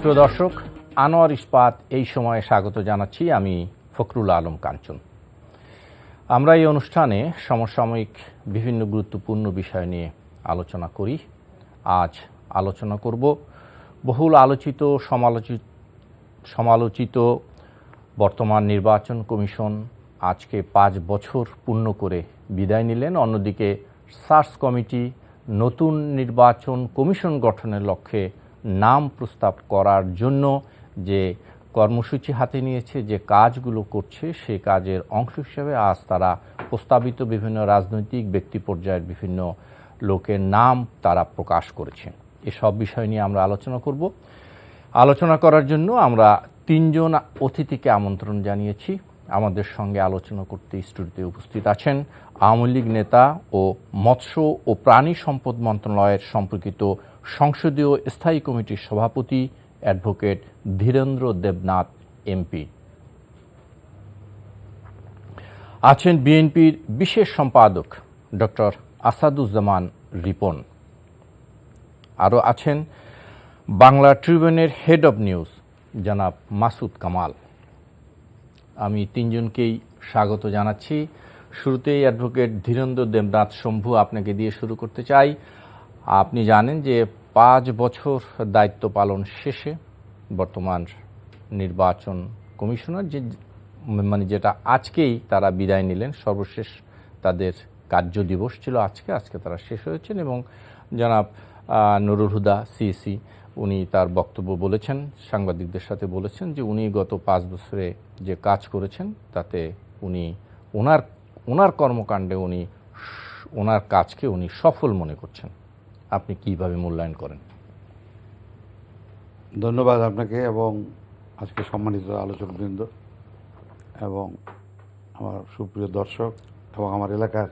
সুপ্রিয় দর্শক, আনোয়ার ইস্পাত এই সময়ে স্বাগত জানাচ্ছি। আমি ফখরুল আলম কাঞ্চন। আমরা এই অনুষ্ঠানে সমসাময়িক বিভিন্ন গুরুত্বপূর্ণ বিষয় নিয়ে আলোচনা করি। আজ আলোচনা করব বহুল আলোচিত সমালোচিত বর্তমান নির্বাচন কমিশন আজকে 5 বছর পূর্ণ করে বিদায় নিলেন। অন্যদিকে সার্চ কমিটি নতুন নির্বাচন কমিশন গঠনের লক্ষ্যে নাম প্রস্তাব করার জন্য যে কর্মসূচি হাতে নিয়েছে, যে কাজগুলো করছে, সেই কাজের অংশ হিসেবে আজ তারা প্রস্তাবিত বিভিন্ন রাজনৈতিক ব্যক্তি পর্যায়ের বিভিন্ন লোকের নাম তারা প্রকাশ করেছেন। এসব বিষয় নিয়ে আমরা আলোচনা করব। আলোচনা করার জন্য আমরা 3 জন অতিথিকে আমন্ত্রণ জানিয়েছি। আমাদের সঙ্গে আলোচনা করতে স্টুডিওতে উপস্থিত আছেন আওয়ামী লীগ নেতা ও মৎস্য ও প্রাণী সম্পদ মন্ত্রণালয়ের সম্পর্কিত সংসদীয় স্থায়ী কমিটির সভাপতি অ্যাডভোকেট ধীরেন্দ্র দেবনাথ এমপি। আছেন বিএনপির বিশেষ সম্পাদক ডক্টর আসাদুজ্জামান রিপন। আরও আছেন বাংলা ট্রিবিউনের হেড অব নিউজ জনাব মাসুদ কামাল। আমি 3 জনকেই স্বাগত জানাচ্ছি। শুরুতেই অ্যাডভোকেট ধীরেন্দ্র দেবনাথ শম্ভু, আপনাকে দিয়ে শুরু করতে চাই। আপনি জানেন যে 5 বছর দায়িত্ব পালন শেষে বর্তমান নির্বাচন কমিশনার যেটা আজকেই তারা বিদায় নিলেন, সর্বশেষ তাদের কার্য দিবস ছিল আজকে তারা শেষ হয়েছেন। এবং জনাব নুরুল হুদা সিএসি, উনি তার বক্তব্য বলেছেন, সাংবাদিকদের সাথে বলেছেন যে উনি গত 5 বছরে যে কাজ করেছেন তাতে উনি ওনার কর্মকাণ্ডে ওনার কাজকে উনি সফল মনে করছেন। আপনি কিভাবে মূল্যায়ন করেন? ধন্যবাদ আপনাকে এবং আজকে সম্মানিত আলোচকবৃন্দ এবং আমার সুপ্রিয় দর্শক এবং আমার এলাকার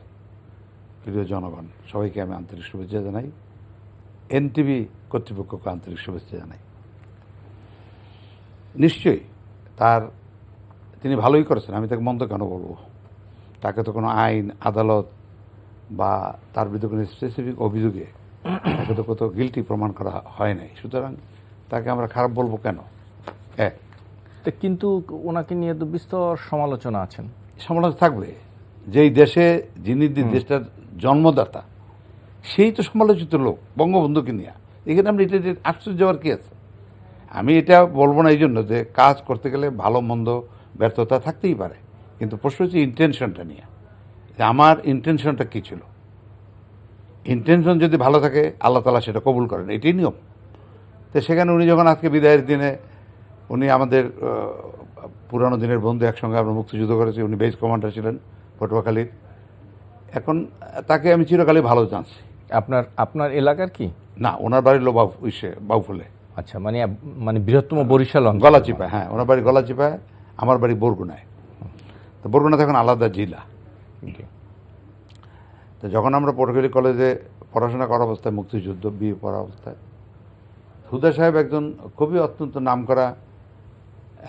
প্রিয় জনগণ, সবাইকে আমি আন্তরিক শুভেচ্ছা জানাই। এনটিভি কর্তৃপক্ষকে আন্তরিক শুভেচ্ছা জানাই। নিশ্চয়ই তিনি ভালোই করেছেন, আমি তাকে মন্দ কেন বলবো? তাকে তো কোনো আইন আদালত বা তার বিরুদ্ধে কোনো স্পেসিফিক অভিযোগে তাকে তো কত গিল্টি প্রমাণ করা হয় নাই, সুতরাং তাকে আমরা খারাপ বলবো কেন? কিন্তু ওনাকে নিয়ে তো বিস্তর সমালোচনা আছেন। সমালোচনা থাকবে। যেই দেশে যিনি দেশটার জন্মদাতা সেই তো সমালোচিত লোক, বঙ্গবন্ধুকে নিয়ে। এখানে আপনি এটা আশ্চর্য যাওয়ার কী আছে? আমি এটা বলবো না এই জন্য যে কাজ করতে গেলে ভালো মন্দ ব্যর্থতা থাকতেই পারে, কিন্তু প্রশ্ন হচ্ছে ইন্টেনশনটা নিয়ে, যে আমার ইন্টেনশনটা কী ছিল। ইন্টেনশন যদি ভালো থাকে আল্লাহ তাআলা সেটা কবুল করেন, এটাই নিয়ম। তো সেখানে উনি যখন আজকে বিদায়ের দিনে, উনি আমাদের পুরানো দিনের বন্ধু, একসঙ্গে আমরা মুক্তিযুদ্ধ করেছি, উনি বেস কমান্ডার ছিলেন পটুয়াখালীর। এখন তাকে আমি চিরকালই ভালো জানছি। আপনার এলাকার কি? না, ওনার বাড়ি হলো বাউফলে। আচ্ছা, মানে বৃহত্তম বরিশাল অঞ্চল, গলাচিপায়। হ্যাঁ, ওনার বাড়ি গলাচিপায়, আমার বাড়ি বরগুনায়। তো বরগুনা এখন আলাদা জেলা। তো যখন আমরা পটুয়াখালী কলেজে পড়াশোনা করা অবস্থায়, মুক্তিযুদ্ধ বিয়ে পড়া অবস্থায়, হুদা সাহেব একজন খুবই অত্যন্ত নামকরা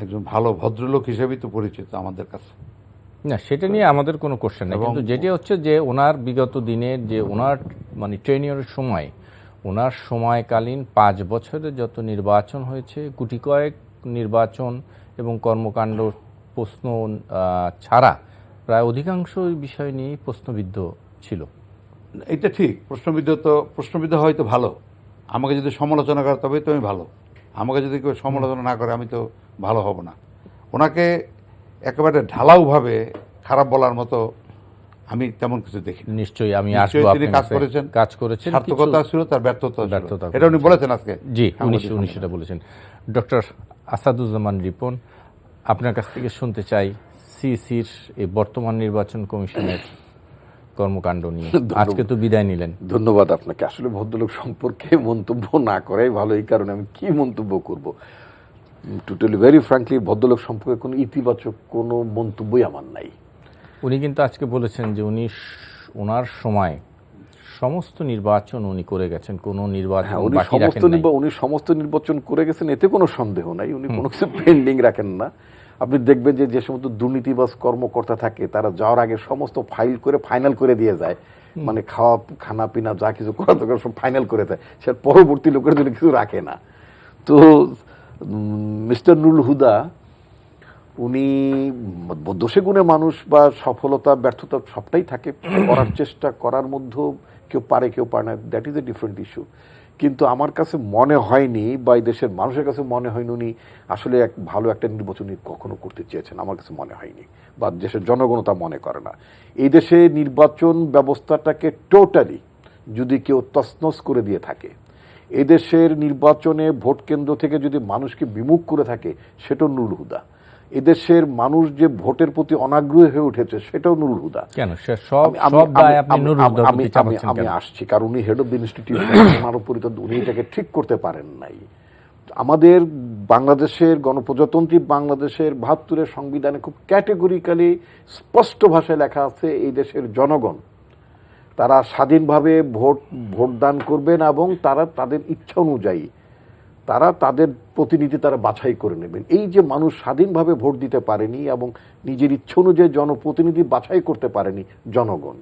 একজন ভালো ভদ্রলোক হিসেবেই তো পরিচিত আমাদের কাছে। না, সেটা নিয়ে আমাদের কোনো কোশ্চেন নেই, কিন্তু যেটি হচ্ছে যে ওনার বিগত দিনের যে ওনার ট্রেনিয়রের সময়, ওনার সময়কালীন 5 বছরে যত নির্বাচন হয়েছে, গুটি কয়েক নির্বাচন এবং কর্মকাণ্ড প্রশ্ন ছাড়া প্রায় অধিকাংশ বিষয় নিয়েই প্রশ্নবিদ্ধ ছিল। এটা ঠিক, প্রশ্নবিদ্ধ হয়তো ভালো। আমাকে যদি সমালোচনা করে তবেই তো আমি ভালো। আমাকে যদি কেউ সমালোচনা না করে আমি তো ভালো হব না। ওনাকে একেবারে ঢালাওভাবে খারাপ বলার মতো আমি তেমন কিছু দেখি। নিশ্চয়ই আমি তিনি কাজ করেছেন, সার্থকতা ছিল, তার ব্যর্থতা, এটা উনি বলেছেন আজকে। জি, উনি সেটা বলেছেন। ডক্টর আসাদুজ্জামান রিপন, আপনার কাছ থেকে শুনতে চাই সিসির এই বর্তমান নির্বাচন কমিশনের কর্মকাণ্ড নিয়ে। আজকে তো বিদায় নিলেন। ধন্যবাদ আপনাকে। আসলে ভদ্রলোক সম্পর্কে মন্তব্য না করাই ভালো, এই কারণে আমি কি মন্তব্য করব। টোটালি ভেরি ফ্র্যাঙ্কলি ভদ্রলোক সম্পর্কে কোনো ইতিবাচক কোনো মন্তব্যই আমার নাই। উনি কিন্তু আজকে বলেছেন যে ওনার সময় সমস্ত নির্বাচন উনি করে গেছেন, কোনো নির্বাচন বাকি রাখেন নাই। উনি সমস্ত নির্বাচন করে গেছেন, এতে কোনো সন্দেহ নাই। উনি কোনো কিছু পেন্ডিং রাখেন না। আপনি দেখবেন যে সমস্ত দুর্নীতিবাজ কর্মকর্তা থাকে, তারা যাওয়ার আগে সমস্ত ফাইনাল করে দিয়ে যায়, মানে খানা পিনা যা কিছু করা দরকার সব ফাইনাল করে দেয়, সে পরবর্তী লোকের জন্য কিছু রাখে না। তো মিস্টার নুরুল হুদা উনি দোষে গুণে মানুষ বা সফলতা ব্যর্থতা সবটাই থাকে, করার চেষ্টা করার মধ্যেও কেউ পারে কেউ পারে না, that is a different issue. কিন্তু আমার কাছে মনে হয়নি বা এই দেশের মানুষের কাছে মনে হয়নি উনি আসলে ভালো একটা নির্বাচনী কখনো করতে চেয়েছেন, আমার কাছে মনে হয়নি, বা দেশের জনগণ তা মনে করে না। এই দেশে নির্বাচন ব্যবস্থাটাকে টোটালি যদি কেউ তছনছ করে দিয়ে থাকে, এদেশের নির্বাচনে ভোট কেন্দ্র থেকে যদি মানুষকে বিমুখ করে থাকে, সেটাও নুরুল হুদা। এদেশের মানুষ যে ভোটের প্রতি অনাগ্রহী হয়ে উঠেছে, সেটাও নুরুল হুদা। কেন সে সব দায় আপনি নুরুল হুদার প্রতি চাপাচ্ছেন আমি কেন? আসছি, কারণ উনি হেড অফ দ্য ইনস্টিটিউশন, ওনার উপরই তো উনি এটাকে ঠিক করতে পারেন নাই। আমাদের বাংলাদেশের গণপ্রজাতন্ত্রী বাংলাদেশের ৭২-এর সংবিধানে খুব ক্যাটেগরিক্যালি স্পষ্ট ভাষায় লেখা আছে, এই দেশের জনগণ তারা স্বাধীনভাবে ভোটদান করবেন এবং তারা তাদের ইচ্ছা অনুযায়ী তারা তাদের প্রতিনিধি তারা বাছাই করে নেবেন। এই যে মানুষ স্বাধীনভাবে ভোট দিতে পারেনি এবং নিজের ইচ্ছা অনুযায়ী জনপ্রতিনিধি বাছাই করতে পারেনি জনগণ,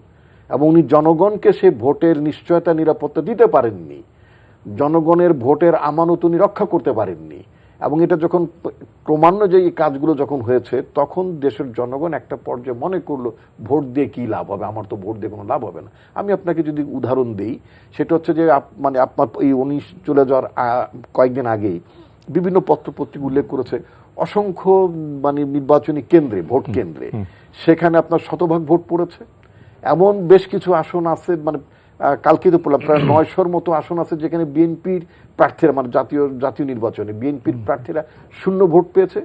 এবং উনি জনগণকে সে ভোটের নিশ্চয়তা নিরাপত্তা দিতে পারেননি, জনগণের ভোটের আমানত উনি রক্ষা করতে পারেননি। এবং এটা যখন ক্রমান্বয়ে যে এই কাজগুলো যখন হয়েছে, তখন দেশের জনগণ একটা পর্যায়ে মনে করলো ভোট দিয়ে কী লাভ হবে, আমার তো ভোট দিয়ে কোনো লাভ হবে না। আমি আপনাকে যদি উদাহরণ দিই, সেটা হচ্ছে যে মানে আপনার এই 19 চলে যাওয়ার কয়েকদিন আগেই বিভিন্ন পত্রপত্রিকা উল্লেখ করেছে অসংখ্য মানে নির্বাচনী কেন্দ্রে, ভোট কেন্দ্রে, সেখানে আপনার শতভাগ ভোট পড়েছে। এমন বেশ কিছু আসন আছে, মানে কালকে তো বললাম প্রায় 900-র মতো আসন আছে যেখানে বিএনপির প্রার্থীরা, মানে জাতীয় নির্বাচনে বিএনপির প্রার্থীরা শূন্য ভোট পেয়েছে।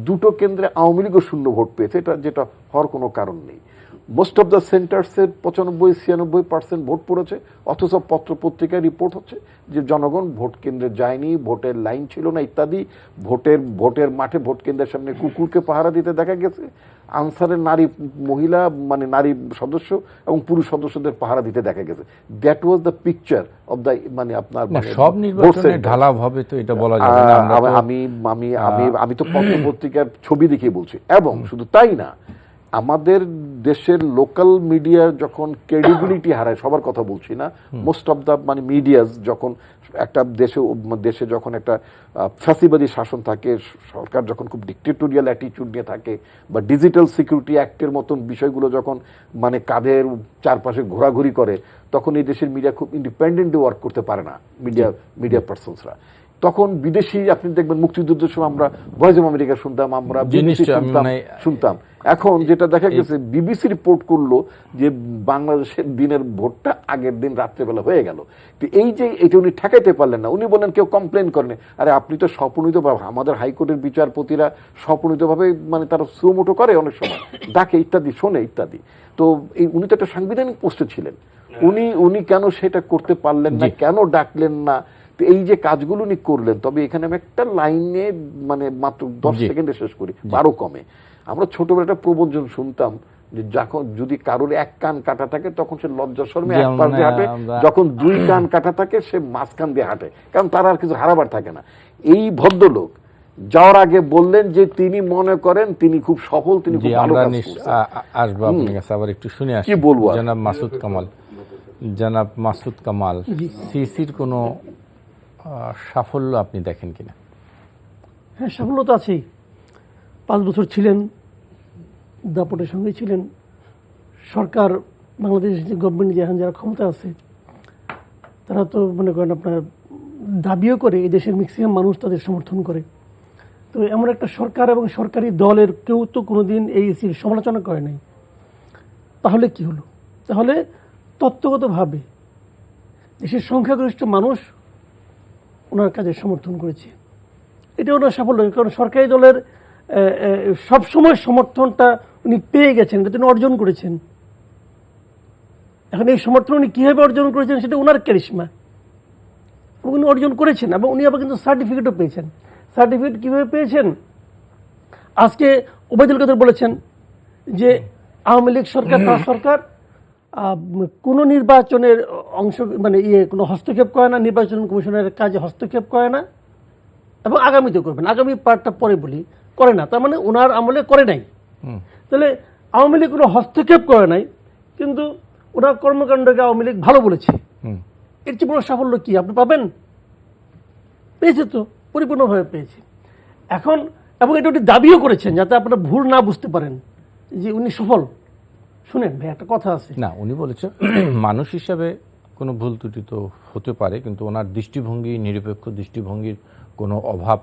2টো কেন্দ্রে আওয়ামী লীগও শূন্য ভোট পেয়েছে, যেটা হওয়ার কোনো কারণ নেই। মোস্ট অফ দ্য সেন্টার্সের 95-96% ভোট পড়েছে, অথচ পত্রপত্রিকায় রিপোর্ট হচ্ছে যে জনগণ ভোট কেন্দ্রে যায়নি, ভোটের লাইন ছিল না ইত্যাদি। ভোটের মাঠে ভোট কেন্দ্রের সামনে কুকুরকে পাহারা দিতে দেখা গেছে, আনসারের মহিলা মানে নারী সদস্য এবং পুরুষ সদস্যদের পাহারা দিতে দেখা গেছে। That was the picture of the মানে আপনার সব নির্বাচনে ঢালাভাবে তো এটা বলা যাবে না। আমি তো পত্রপত্রিকার ছবি দেখে বলছি। এবং শুধু তাই না, আমাদের দেশের লোকাল মিডিয়া যখন ক্রেডিবিলিটি হারায়, সবার কথা বলছি না, মোস্ট অফ দ্য মানে মিডিয়াস যখন একটা দেশে যখন একটা ফ্যাসিবাদী শাসন থাকে, সরকার যখন খুব ডিক্টেটোরিয়াল অ্যাটিটিউড নিয়ে থাকে, বা ডিজিটাল সিকিউরিটি অ্যাক্টের মতন বিষয়গুলো যখন মানে কাঁধের চারপাশে ঘোরাঘুরি করে, তখন এই দেশের মিডিয়া খুব ইন্ডিপেন্ডেন্টলি ওয়ার্ক করতে পারে না, মিডিয়া পার্সনসরা। তখন বিদেশি আপনি দেখবেন মুক্তিযুদ্ধের সময় আমরা ভয়েস অফ আমেরিকা শুনতাম, আমরা শুনতাম। এখন যেটা দেখা গেছে, বিবিসি রিপোর্ট করলো যে বাংলাদেশের দিনের ভোটটা আগের দিন রাত্রেবেলা হয়ে গেল। তো এই যে এটা উনি ঠেকাইতে পারলেন না। উনি বলেন কেউ কমপ্লেন করেন, আরে আপনি তো স্বপ্রণীতভাবে, আমাদের হাইকোর্টের বিচারপতিরা স্বপ্রণীতভাবে মানে তারা সুমোটো করে অনেক সময়, ডাকে ইত্যাদি, শোনে ইত্যাদি। তো উনি তো একটা সাংবিধানিক পোস্টে ছিলেন, উনি কেন সেটা করতে পারলেন না, কেন ডাকলেন না? এই যে কাজগুলো উনি করলেন। তবে এখানে আমি একটা লাইনে মানে মাত্র 10 সেকেন্ডে শেষ করি, 12 কমে। আমরা ছোটবেলা একটা প্রবচন শুনতাম যে যখন যদি কারোর এক কান কাটা থাকে তখন সে লজ্জা শর্মে এক পাশ দিয়ে হাঁটে, যখন 2 কান কাটা থাকে সে মাঝখান দিয়ে হাঁটে, কারণ তার আর কিছু হারাবার থাকে না। এই ভদ্রলোক যাওয়ার আগে বললেন যে তিনি মনে করেন তিনি খুব সফল, তিনি খুব ভালো কাজ করছেন। আসবো আপনার কাছে আবার একটু শুনে আসি। কি বলবো? জনাব মাসুদ কামাল, সিসির কোনো সাফল্য আপনি দেখেন কিনা? হ্যাঁ, সাফল্য তো আছেই। 5 বছর ছিলেন, দাপটের সঙ্গে ছিলেন। সরকার, বাংলাদেশ যে গভর্নমেন্ট এখন যারা ক্ষমতা আছে, তারা তো মনে করেন আপনার দাবিও করে, এই দেশের ম্যাক্সিমাম মানুষ তাদের সমর্থন করে। তো এমন একটা সরকার এবং সরকারি দলের কেউ তো কোনোদিন এই সমালোচনা করে নাই। তাহলে কি হলো? তাহলে তত্ত্বগতভাবে দেশের সংখ্যাগরিষ্ঠ মানুষ ওনার কাজে সমর্থন করেছে। এটা ওনার সাফল্য, কারণ সরকারি দলের সবসময় সমর্থনটা উনি পেয়ে গেছেন, এটা তিনি অর্জন করেছেন। এখন এই সমর্থন উনি কীভাবে অর্জন করেছেন সেটা ওনার ক্যারিশমা, উনি অর্জন করেছেন। এবং উনি আবার কিন্তু সার্টিফিকেটও পেয়েছেন। সার্টিফিকেট কীভাবে পেয়েছেন? আজকে ওবায়দুল কাদের বলেছেন যে আওয়ামী লীগ সরকার, তার সরকার কোনো নির্বাচনের অংশ মানে কোনো হস্তক্ষেপ করে না, নির্বাচন কমিশনের কাজে হস্তক্ষেপ করে না, এবং আগামীতেও করবেন। আগামী পার্টটা পরে বলি, করে না, তার মানে ওনার আমলে করে নাই। তাহলে আওয়ামী লীগ কোনো হস্তক্ষেপ করে নাই, কিন্তু ওনার কর্মকাণ্ডকে আওয়ামী লীগ ভালো বলেছে। এর চেয়ে বড় সাফল্য কি আপনি পাবেন? পেয়েছে তো, পরিপূর্ণভাবে পেয়েছে। এখন এবং এটা উনি দাবিও করেছেন যাতে আপনারা ভুল না বুঝতে পারেন যে উনি সফল। শুনেন ভাই, একটা কথা আছে। না, উনি বলেছেন মানুষ হিসাবে কোনো ভুল ত্রুটি তো হতে পারে, কিন্তু ওনার দৃষ্টিভঙ্গি, নিরপেক্ষ দৃষ্টিভঙ্গির কোনো অভাব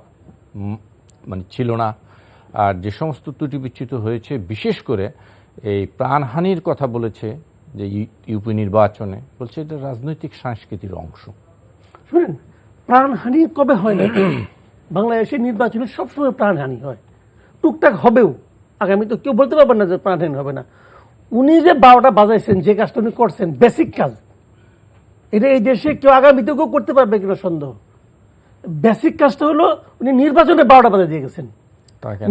মানে ছিল না। আর যে সমস্ত ত্রুটি বিচ্যুত হয়েছে, বিশেষ করে এই প্রাণহানির কথা বলেছে যে ইউপি নির্বাচনে, বলছে এটা রাজনৈতিক সংস্কৃতির অংশ। শুনেন, প্রাণহানি কবে হয় না? বাংলাদেশের নির্বাচনে সবসময় প্রাণহানি হয়, টুকটাক হবেও। আগামী তো কেউ বলতে পারবেন না যে প্রাণহানি হবে না। উনি যে 12টা বাজাইছেন, যে কাজটা উনি করছেন, বেসিক কাজ, এটা এই দেশে কেউ আগামীতেও কেউ করতে পারবে কিনা সন্দেহ। বেসিক কাজটা হলো উনি নির্বাচনে 12টা বাজে দিয়ে গেছেন,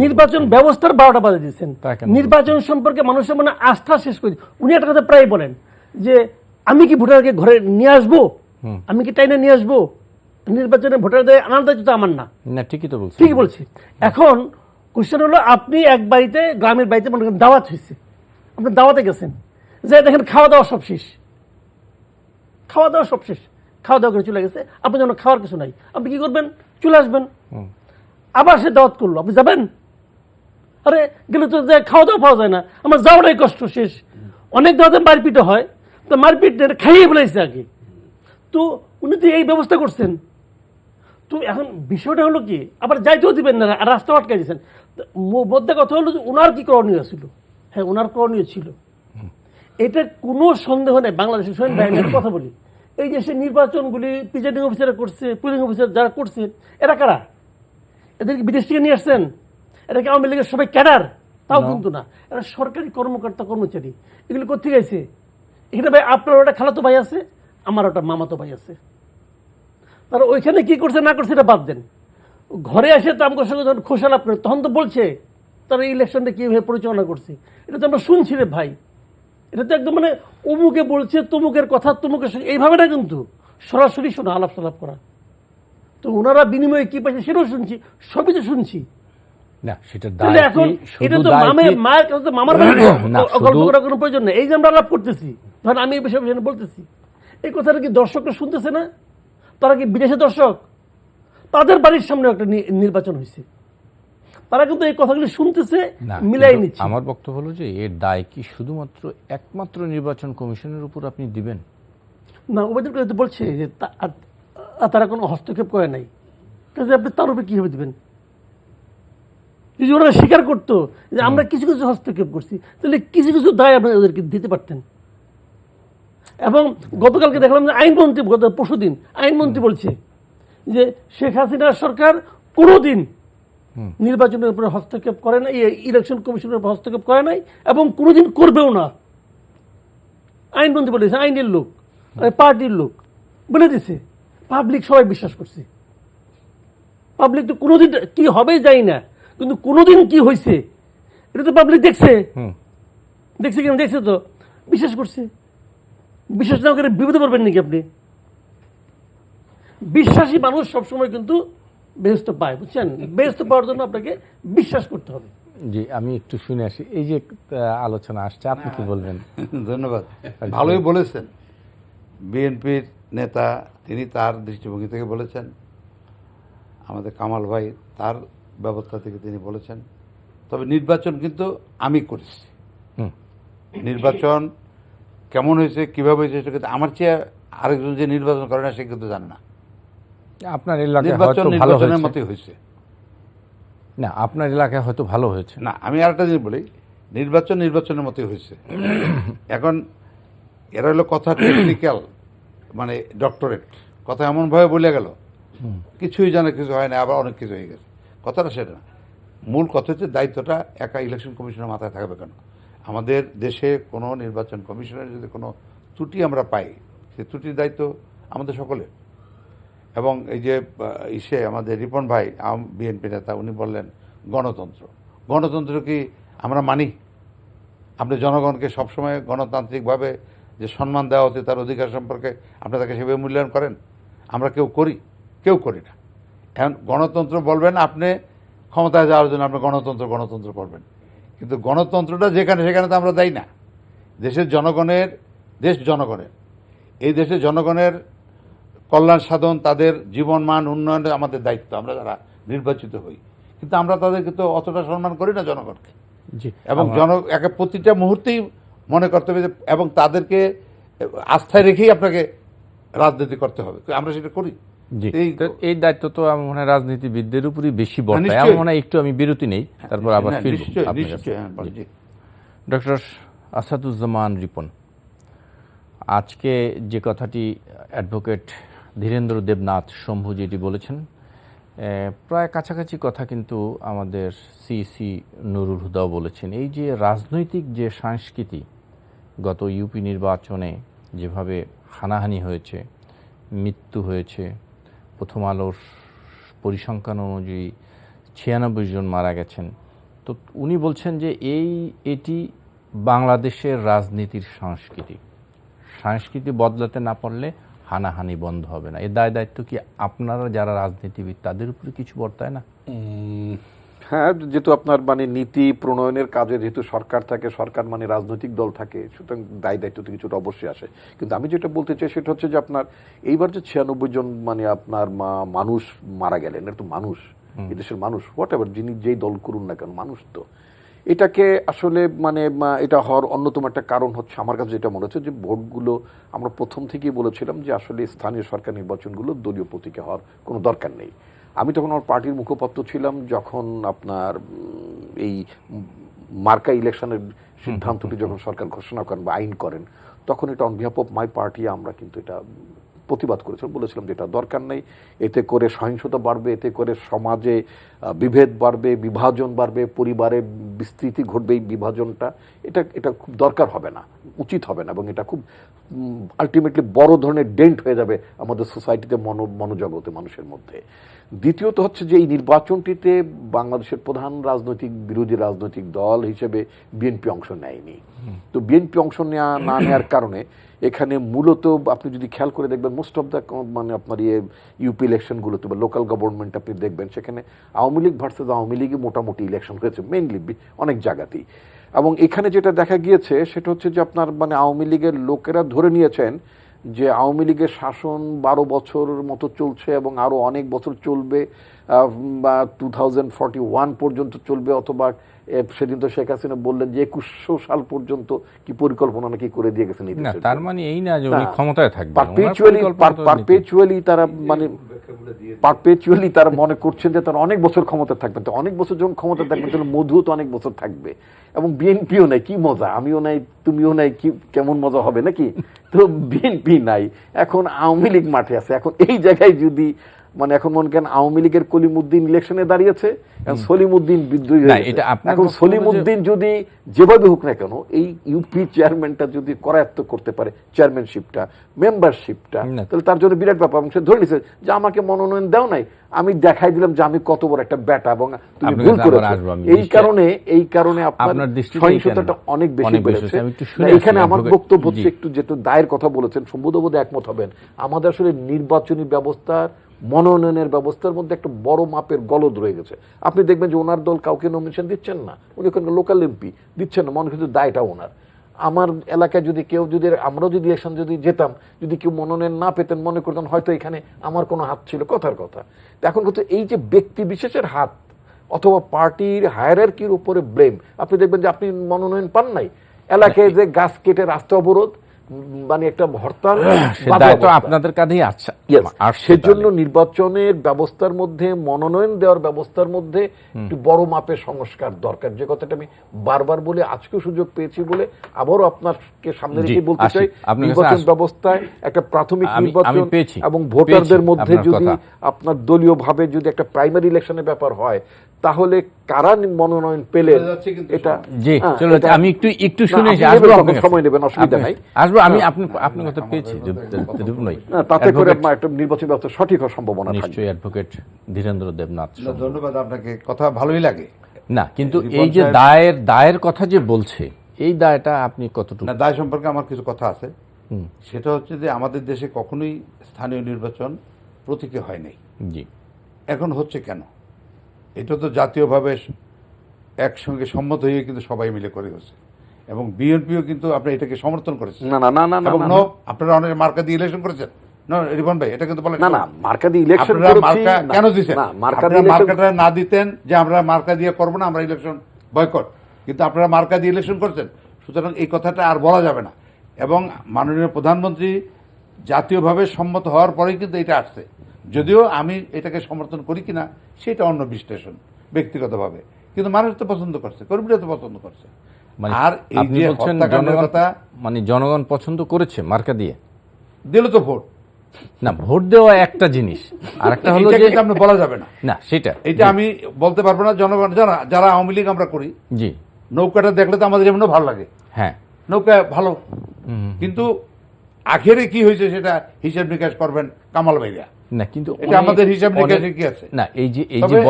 নির্বাচন ব্যবস্থার 12টা বাজে দিয়েছেন, নির্বাচন সম্পর্কে মানুষের মনে আস্থা শেষ করে। উনি একটা কথা প্রায় বলেন যে আমি কি ভোটারকে ঘরে নিয়ে আসবো, আমি কি টাইনে নিয়ে আসবো, নির্বাচনে ভোটারদের আনার দায়িত্ব তো আমার না। ঠিকই তো বলছি, ঠিকই বলছি। এখন কোশ্চেন হলো, আপনি এক বাড়িতে, গ্রামের বাড়িতে মনে করেন দাওয়াত হয়েছে, আপনি দাওয়াতে গেছেন, যে দেখেন খাওয়া দাওয়া সব শেষ, খাওয়া দাওয়া সব শেষ, খাওয়া দাওয়া করে চলে গেছে, আপনি যেন খাওয়ার কিছু নাই, আপনি কি করবেন? চলে আসবেন। আবার সে দাওয়াত করলো, আপনি যাবেন? আরে গেলে তো খাওয়া দাওয়া পাওয়া যায় না, আমার যাওয়াটাই কষ্ট শেষ। অনেক দাওয়াতে মারপিটও হয়, তো মারপিট খাইয়ে ফেলাইছে আগে। তো উনি তো এই ব্যবস্থা করছেন। তো এখন বিষয়টা হলো কি, আবার যাইতেও দিবেন না, রাস্তা আটকাই দিয়েছেন। মধ্যে কথা হলো যে ওনার কি করণীয় ছিল? হ্যাঁ, ওনার করণীয় ছিল, এটা কোনো সন্দেহ নেই। বাংলাদেশের সঙ্গে ব্যাংকের কথা বলি, এই যে সে নির্বাচনগুলি প্রিজাইডিং অফিসার করছে, পুলিং অফিসার যারা করছে, এরা কারা? এদেরকে বিদেশ থেকে নিয়ে আসছেন? এটাকে আওয়ামী লীগের সবাই ক্যাডার? তাও কিন্তু না, এরা সরকারি কর্মকর্তা কর্মচারী। এগুলি কোথেকে গেছে? এখানে ভাই আপনার ওটা খালাতো ভাই আছে, আমার ওটা মামাতো ভাই আছে। তারা ওইখানে কি করছে না করছে এটা বাদ দেন, ঘরে এসে তো আমার সঙ্গে যখন খোশালাপ করে, তখন তো বলছে তারা ইলেকশনটা কীভাবে পরিচালনা করছে। এটা তো আমরা শুনছি রে ভাই, এটা তো একদম মানে অমুকে বলছে তমুকের কথা, তমুকের সঙ্গে এইভাবে না, কিন্তু সরাসরি শোনা, আলাপ সালাপ করা। তো ওনারা বিনিময়ে কি পাইছে সেটাও শুনছি, সবই তো শুনছি না। সেটা এখন এটা তো মায়ের কাছে, মামার গল্প করার কোনো প্রয়োজন নেই। এই যে আমরা আলাপ করতেছি, ধরেন আমি এই বিষয়ে বলতেছি, এই কথাটা কি দর্শকরা শুনতেছে না? তারা কি বিদেশে দর্শক? তাদের বাড়ির সামনে একটা নির্বাচন হয়েছে, তারা কিন্তু এই কথাগুলি শুনতেছে, মিলাই নিচ্ছে। আমার বক্তব্য হলো যে এর দায় কি শুধুমাত্র একমাত্র নির্বাচন কমিশনের উপর আপনি দিবেন? না, ওদের তো বলছে যে তারা কোনো হস্তক্ষেপ করে নাই, কাজে আপনি তার উপরে কীভাবে দেবেন? যদি ওরা স্বীকার করতো যে আমরা কিছু কিছু হস্তক্ষেপ করছি, তাহলে কিছু কিছু দায় আপনি ওদেরকে দিতে পারতেন। এবং গতকালকে দেখলাম যে আইনমন্ত্রী, গত পরশুদিন আইনমন্ত্রী বলছে যে শেখ হাসিনার সরকার কোনোদিন নির্বাচনের উপরে হস্তক্ষেপ করে নাই, ইলেকশন কমিশনের উপর হস্তক্ষেপ করে নাই, এবং কোনোদিন করবেও না। আইনমন্ত্রী বলেছে, আইনের লোক, পার্টির লোক বলে দিছে। পাবলিক সবাই বিশ্বাস করছে। পাবলিক তো কোনোদিন কি হবে যাই না, কিন্তু কোনোদিন কি হয়েছে এটা তো পাবলিক দেখছে। দেখছে কিনা? দেখছে তো, বিশ্বাস করছে। বিশ্বাস না করে বিপদে পড়বেন নাকি আপনি? বিশ্বাসী মানুষ সবসময় কিন্তু বেহেশত পায়, বুঝছেন? বেহেশত পাওয়ার জন্য আপনাকে বিশ্বাস করতে হবে। জি, আমি একটু শুনে আসি। এই যে আলোচনা আসছে, আপনি কি বলবেন? ধন্যবাদ, ভালোই বলেছেন। বিএনপির নেতা তিনি তার দৃষ্টিভঙ্গি থেকে বলেছেন, আমাদের কামাল ভাই তার ব্যবস্থা থেকে তিনি বলেছেন। তবে নির্বাচন কিন্তু আমি করেছি। নির্বাচন কেমন হয়েছে, কীভাবে হয়েছে, সেটা কিন্তু আমার চেয়ে আরেকজন যে নির্বাচন করে না সে কিন্তু জানে না। আপনার এলাকায় নির্বাচন নির্বাচনের মতোই হয়েছে। না, আপনার এলাকায় হয়তো ভালো হয়েছে না। আমি আরেকটা জিনিস বলি, নির্বাচন নির্বাচনের মতোই হয়েছে। এখন এরা হলো কথা টেকনিক্যাল, মানে ডক্টরেট কথা এমনভাবে বলে গেল, কিছুই জানে, কিছু হয় না, আবার অনেক কিছু হয়ে গেছে। কথাটা সেটা না। মূল কথা হচ্ছে দায়িত্বটা একা ইলেকশন কমিশনের মাথায় থাকবে কেন? আমাদের দেশে কোনো নির্বাচন কমিশনের যদি কোনো ত্রুটি আমরা পাই, সেই ত্রুটির দায়িত্ব আমাদের সকলের। এবং এই যে আমাদের রিপন ভাই বিএনপি নেতা, উনি বললেন গণতন্ত্র। গণতন্ত্র কি আমরা মানি? আপনি জনগণকে সবসময় গণতান্ত্রিকভাবে যে সম্মান দেওয়া হচ্ছে, তার অধিকার সম্পর্কে আপনি তাকে সেভাবে মূল্যায়ন করেন? আমরা কেউ করি? কেউ করি না। এখন গণতন্ত্র বলবেন আপনি ক্ষমতায় যাওয়ার জন্য, আপনি গণতন্ত্র গণতন্ত্র করবেন, কিন্তু গণতন্ত্রটা যেখানে সেখানে তো আমরা দেই না। দেশের জনগণের, দেশ জনগণের, এই দেশের জনগণের কল্যাণ সাধন, তাদের জীবন মান উন্নয়নের আমাদের দায়িত্ব, আমরা যারা নির্বাচিত হই। কিন্তু আমরা তাদেরকে তো অতটা সম্মান করি না জনগণকে। জি এবং প্রতিটা মুহূর্তেই মনে করতে হবে এবং তাদেরকে আস্থায় রেখেই আপনাকে রাজনীতি করতে হবে, আমরা সেটা করি। জি এই দায়িত্ব তো আমার মনে হয় রাজনীতিবিদদের উপরই বেশি বর্তায়। নিশ্চয়ই। আমার মনে হয় একটু আমি বিরতি নেই, তারপর আবার হ্যাঁ, ফিরবো নিশ্চয়ই, আপনার কাছে। নিশ্চয়ই, হ্যাঁ, জি। ডক্টর আসাদুজ্জামান রিপন, আজকে যে কথাটি অ্যাডভোকেট ধীরেন্দ্র দেবনাথ শম্ভু যেটি বলেছেন, প্রায় কাছাকাছি কথা কিন্তু আমাদের সিসি নুরুল হুদাও বলেছেন। এই যে রাজনৈতিক যে সংস্কৃতি, গত ইউপি নির্বাচনে যেভাবে হানাহানি হয়েছে, মৃত্যু হয়েছে, প্রথম আলোর পরিসংখ্যান অনুযায়ী 96 জন মারা গেছেন, তো উনি বলছেন যে এটি বাংলাদেশের রাজনীতির সংস্কৃতি বদলাতে না পারলে হানাহানি বন্ধ হবে না। এর দায়িত্ব কি আপনারা যারা রাজনীতিবিদ তাদের উপরে কিছু বর্তায় না? হ্যাঁ, যেহেতু আপনার মানে নীতি প্রণয়নের কাজে যেহেতু সরকার থাকে, সরকার মানে রাজনৈতিক দল থাকে, সুতরাং দায়িত্ব তো কিছুটা অবশ্যই আসে। কিন্তু আমি যেটা বলতে চাই সেটা হচ্ছে যে আপনার এইবার যে 96 জন মানে আপনার মানুষ মারা গেলেন, এটা তো মানুষ, এদেশের মানুষ, হোয়াট এভার যিনি যেই দল করুন না কেন, মানুষ তো এটাকে আসলে মানে এটা হওয়ার অন্যতম একটা কারণ হচ্ছে আমার কাছে যেটা মনে হচ্ছে যে ভোটগুলো আমরা প্রথম থেকেই বলেছিলাম যে আসলে স্থানীয় সরকার নির্বাচনগুলো দলীয় প্রতীকে হওয়ার কোনো দরকার নেই। আমি তখন আমার পার্টির মুখপাত্র ছিলাম যখন আপনার এই মার্কা ইলেকশনের সিদ্ধান্তটি যখন সরকার ঘোষণা করেন বা আইন করেন, তখন এটা on behalf of my party আমরা কিন্তু এটা প্রতিবাদ করেছিলাম, বলেছিলাম যে এটা দরকার নেই, এতে করে সহিংসতা বাড়বে, এতে করে সমাজে বিভেদ বাড়বে, বিভাজন বাড়বে, পরিবারে বিস্তৃতি ঘটবে, এই বিভাজনটা এটা খুব দরকার হবে না, উচিত হবে না, এবং এটা খুব আলটিমেটলি বড় ধরনের ডেন্ট হয়ে যাবে আমাদের সোসাইটিতে, মনোজগতে, মানুষের মধ্যে। দ্বিতীয়ত হচ্ছে যে এই নির্বাচনটিতে বাংলাদেশের প্রধান বিরোধী রাজনৈতিক দল হিসেবে বিএনপি অংশ নেয়নি। তো বিএনপি অংশ না নেওয়ার কারণে এখানে মূলত আপনি যদি খেয়াল করে দেখবেন মোস্ট অফ দ্য মানে আপনার ইউপি ইলেকশনগুলোতে বা লোকাল গভর্নমেন্ট আপনি দেখবেন সেখানে আওয়ামী লীগ ভার্সেস আওয়ামী লীগই মোটামুটি ইলেকশন হয়েছে মেইনলি অনেক জায়গাতেই। এবং এখানে যেটা দেখা গিয়েছে সেটা হচ্ছে যে আপনার মানে আওয়ামী লীগের লোকেরা ধরে নিয়েছেন যে আওয়ামী লীগের শাসন 12 বছরের মতো চলছে এবং আরও অনেক বছর চলবে, বা 2041 পর্যন্ত চলবে, অথবা সেদিন তো শেখ হাসিনা বললেন যে 2100 সাল পর্যন্ত কি পরিকল্পনা নাকি করে দিয়ে গেছেন। না, তার মানে এই না যে উনি ক্ষমতায় থাকবেন, পারপেচুয়ালি তারা মনে করছেন যে তারা অনেক বছর ক্ষমতা থাকবেন। তো অনেক বছর যখন ক্ষমতা থাকবেন তাহলে মধু তো অনেক বছর থাকবে, এবং বিএনপিও নাই, কি মজা, আমিও নাই, তুমিও নাই, কি কেমন মজা হবে নাকি? তো বিএনপি নাই, এখন আওয়ামী লীগ মাঠে আছে। এখন এই জায়গায় যদি মানে এখন মনে করেন আওয়ামী লীগের কলিমউদ্দিন ইলেকশনে দাঁড়িয়েছে, সলিমউদ্দিন বিদ্রোহী হয়ে গেছে। এখন সলিমউদ্দিন যদি যেভাবে হোক না কেন এই ইউপি চেয়ারম্যানটা যদি করায়ত্ত করতে পারে, চেয়ারম্যানশিপটা, মেম্বারশিপটা, তাহলে তার জন্য বিরাট ব্যাপার। এবং সে ধরে নিছে যে আমাকে মনোনয়ন দাও নাই, আমি দেখাই দিলাম যে আমি কত বড় একটা ব্যাটা এবং তুমি ভুল করেছো। এই কারণে আপনার সহিংসতাটা অনেক বেশি বেড়েছে। এখানে আমার বক্তব্য হচ্ছে একটু যেহেতু দায়ের কথা বলেছেন, সম্ভবত একমত হবেন, আমাদের আসলে নির্বাচনী ব্যবস্থার মনোনয়নের ব্যবস্থার মধ্যে একটা বড় মাপের গলদ রয়ে গেছে। আপনি দেখবেন যে ওনার দল কাউকে নমিনেশন দিচ্ছেন না, উনি ওখানে লোকাল এমপি দিচ্ছেন না, মনে কিন্তু দায়টা ওনার। আমার এলাকায় যদি কেউ আমরাও যদি ইলেকশন যদি যেতাম, যদি কেউ মনোনয়ন না পেতেন, মনে করতেন হয়তো এখানে আমার কোনো হাত ছিল, কথার কথা। এখন কিন্তু এই যে ব্যক্তি বিশেষের হাত অথবা পার্টির হায়ারার্কির উপরে ব্লেম, আপনি দেখবেন যে আপনি মনোনয়ন পান নাই, এলাকায় যে গাছ কেটে রাস্তা অবরোধ, মানে একটা হরতাল, আপনাদের কাঁধেই আছে। সেজন্য নির্বাচনের ব্যবস্থার মধ্যে, মনোনয়ন দেওয়ার ব্যবস্থার মধ্যে একটু বড় মাপের সংস্কার দরকার, যে কথাটা আমি বারবার বলে আজকেও সুযোগ পেয়েছি বলে আবারও আপনাকে সামনে রেখে বলতে চাই। নির্বাচন ব্যবস্থায় একটা প্রাথমিক নির্বাচন এবং ভোটারদের মধ্যে যদি আপনার দলীয় ভাবে যদি একটা প্রাইমারি ইলেকশনের ব্যাপার হয়, তাহলে কারা মনোনয়ন পেলে এটা আমি একটু শুনে সময় নেবেন, অসুবিধা নাই, আসবো। আমি আপনার কথা পেয়েছি, তাতে করে একটা নির্বাচন ব্যবস্থা সঠিক হওয়ার সম্ভাবনা নিশ্চয়ই। অ্যাডভোকেট ধীরেন্দ্র দেবনাথ, ধন্যবাদ আপনাকে, কথা ভালোই লাগে। না, কিন্তু এই যে দায়ের কথা যে বলছে, এই দায়টা আপনি কতটুকু? না, দায় সম্পর্কে আমার কিছু কথা আছে। সেটা হচ্ছে যে আমাদের দেশে কখনোই স্থানীয় নির্বাচন প্রতীকে হয় নাই। জি, এখন হচ্ছে কেন? এটা তো জাতীয়ভাবে একসঙ্গে সম্মত হয়ে কিন্তু সবাই মিলে করে হচ্ছে, এবং বিএনপিও কিন্তু আপনি এটাকে সমর্থন করেছেন। না না না না, আপনারা অনেক মার্কা দিয়ে ইলেকশন করেছেন। না রিপন ভাই এটা কিন্তু বলেন না না মার্কা দিয়ে ইলেকশন আপনারা করেছি মার্কা না, কেন দিছেন? না মার্কা আপনারা দিয়ে ইলেকশন মার্কাটা না দিতেন যে আমরা মার্কা দিয়ে করব না, আমরা ইলেকশন বয়কট, কিন্তু আপনারা মার্কা দিয়ে ইলেকশন করছেন, সুতরাং এই কথাটা আর বলা যাবে না। এবং মাননীয় প্রধানমন্ত্রী জাতীয়ভাবে সম্মত হওয়ার পরেই কিন্তু এটা আসছে, যদিও আমি এটাকে সমর্থন করি কিনা সেটা অন্য বিশ্লেষণ ব্যক্তিগতভাবে, কিন্তু মানুষ তো পছন্দ করছে, কর্মীরা তো পছন্দ করছে। মানে আর এই আপনি যে বলছেন হত্যাকাণ্ডের জনগণ কথা মানে জনগণ পছন্দ করেছে মার্কা দিয়ে, দিল তো ভোট, না ভোট দেওয়া একটা জিনিস, আর একটা হলো এটা যে কিন্তু আপনি বলা যাবে না, না সেটা এটা আমি বলতে পারবো না। জনগণ যারা আওয়ামী লীগ আমরা করি, জি নৌকাটা দেখলে তো আমাদের এমনও ভালো লাগে, হ্যাঁ নৌকা ভালো, কিন্তু আখেরে কি হয়েছে সেটা হিসাব নিকাশ করবেন কামাল ভাইরা। না কিন্তু এটা আমাদের হিসাব নিকাশে কি আছে? না এই যে তবে-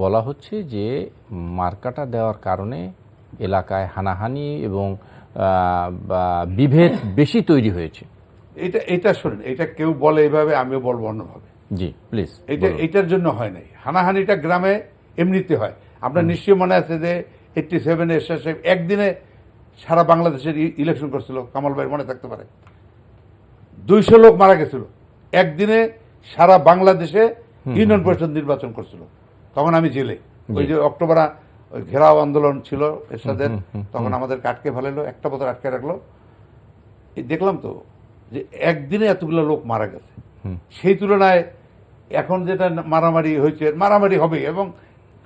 বলা হচ্ছে যে মার্কাটা দেওয়ার কারণে এলাকায় হানাহানি এবং বা বিভেদ বেশি তৈরি হয়েছে। এটা শোনেন, এটা কেউ বলে এইভাবে, আমিও বলবো অন্যভাবে। জি প্লিজ। এটার জন্য হয় নাই, হানাহানিটা গ্রামে এমনিতে হয়। আপনার নিশ্চয়ই মনে আছে যে 87 এরশাদ সাহেব একদিনে সারা বাংলাদেশের ইলেকশন করছিল, কামাল ভাই মনে থাকতে পারে, 200 লোক মারা গেছিল একদিনে, সারা বাংলাদেশে ইউনিয়ন পরিষদ নির্বাচন করছিল। তখন আমি জেলে, ওই যে অক্টোবর ওই ঘেরাও আন্দোলন ছিল এরশাদের, তখন আমাদেরকে আটকে ফেলাইলো, একটা বছর আটকে রাখলো। এই দেখলাম তো যে একদিনে এতগুলো লোক মারা গেছে, সেই তুলনায় এখন যেটা মারামারি হয়েছে, মারামারি হবে। এবং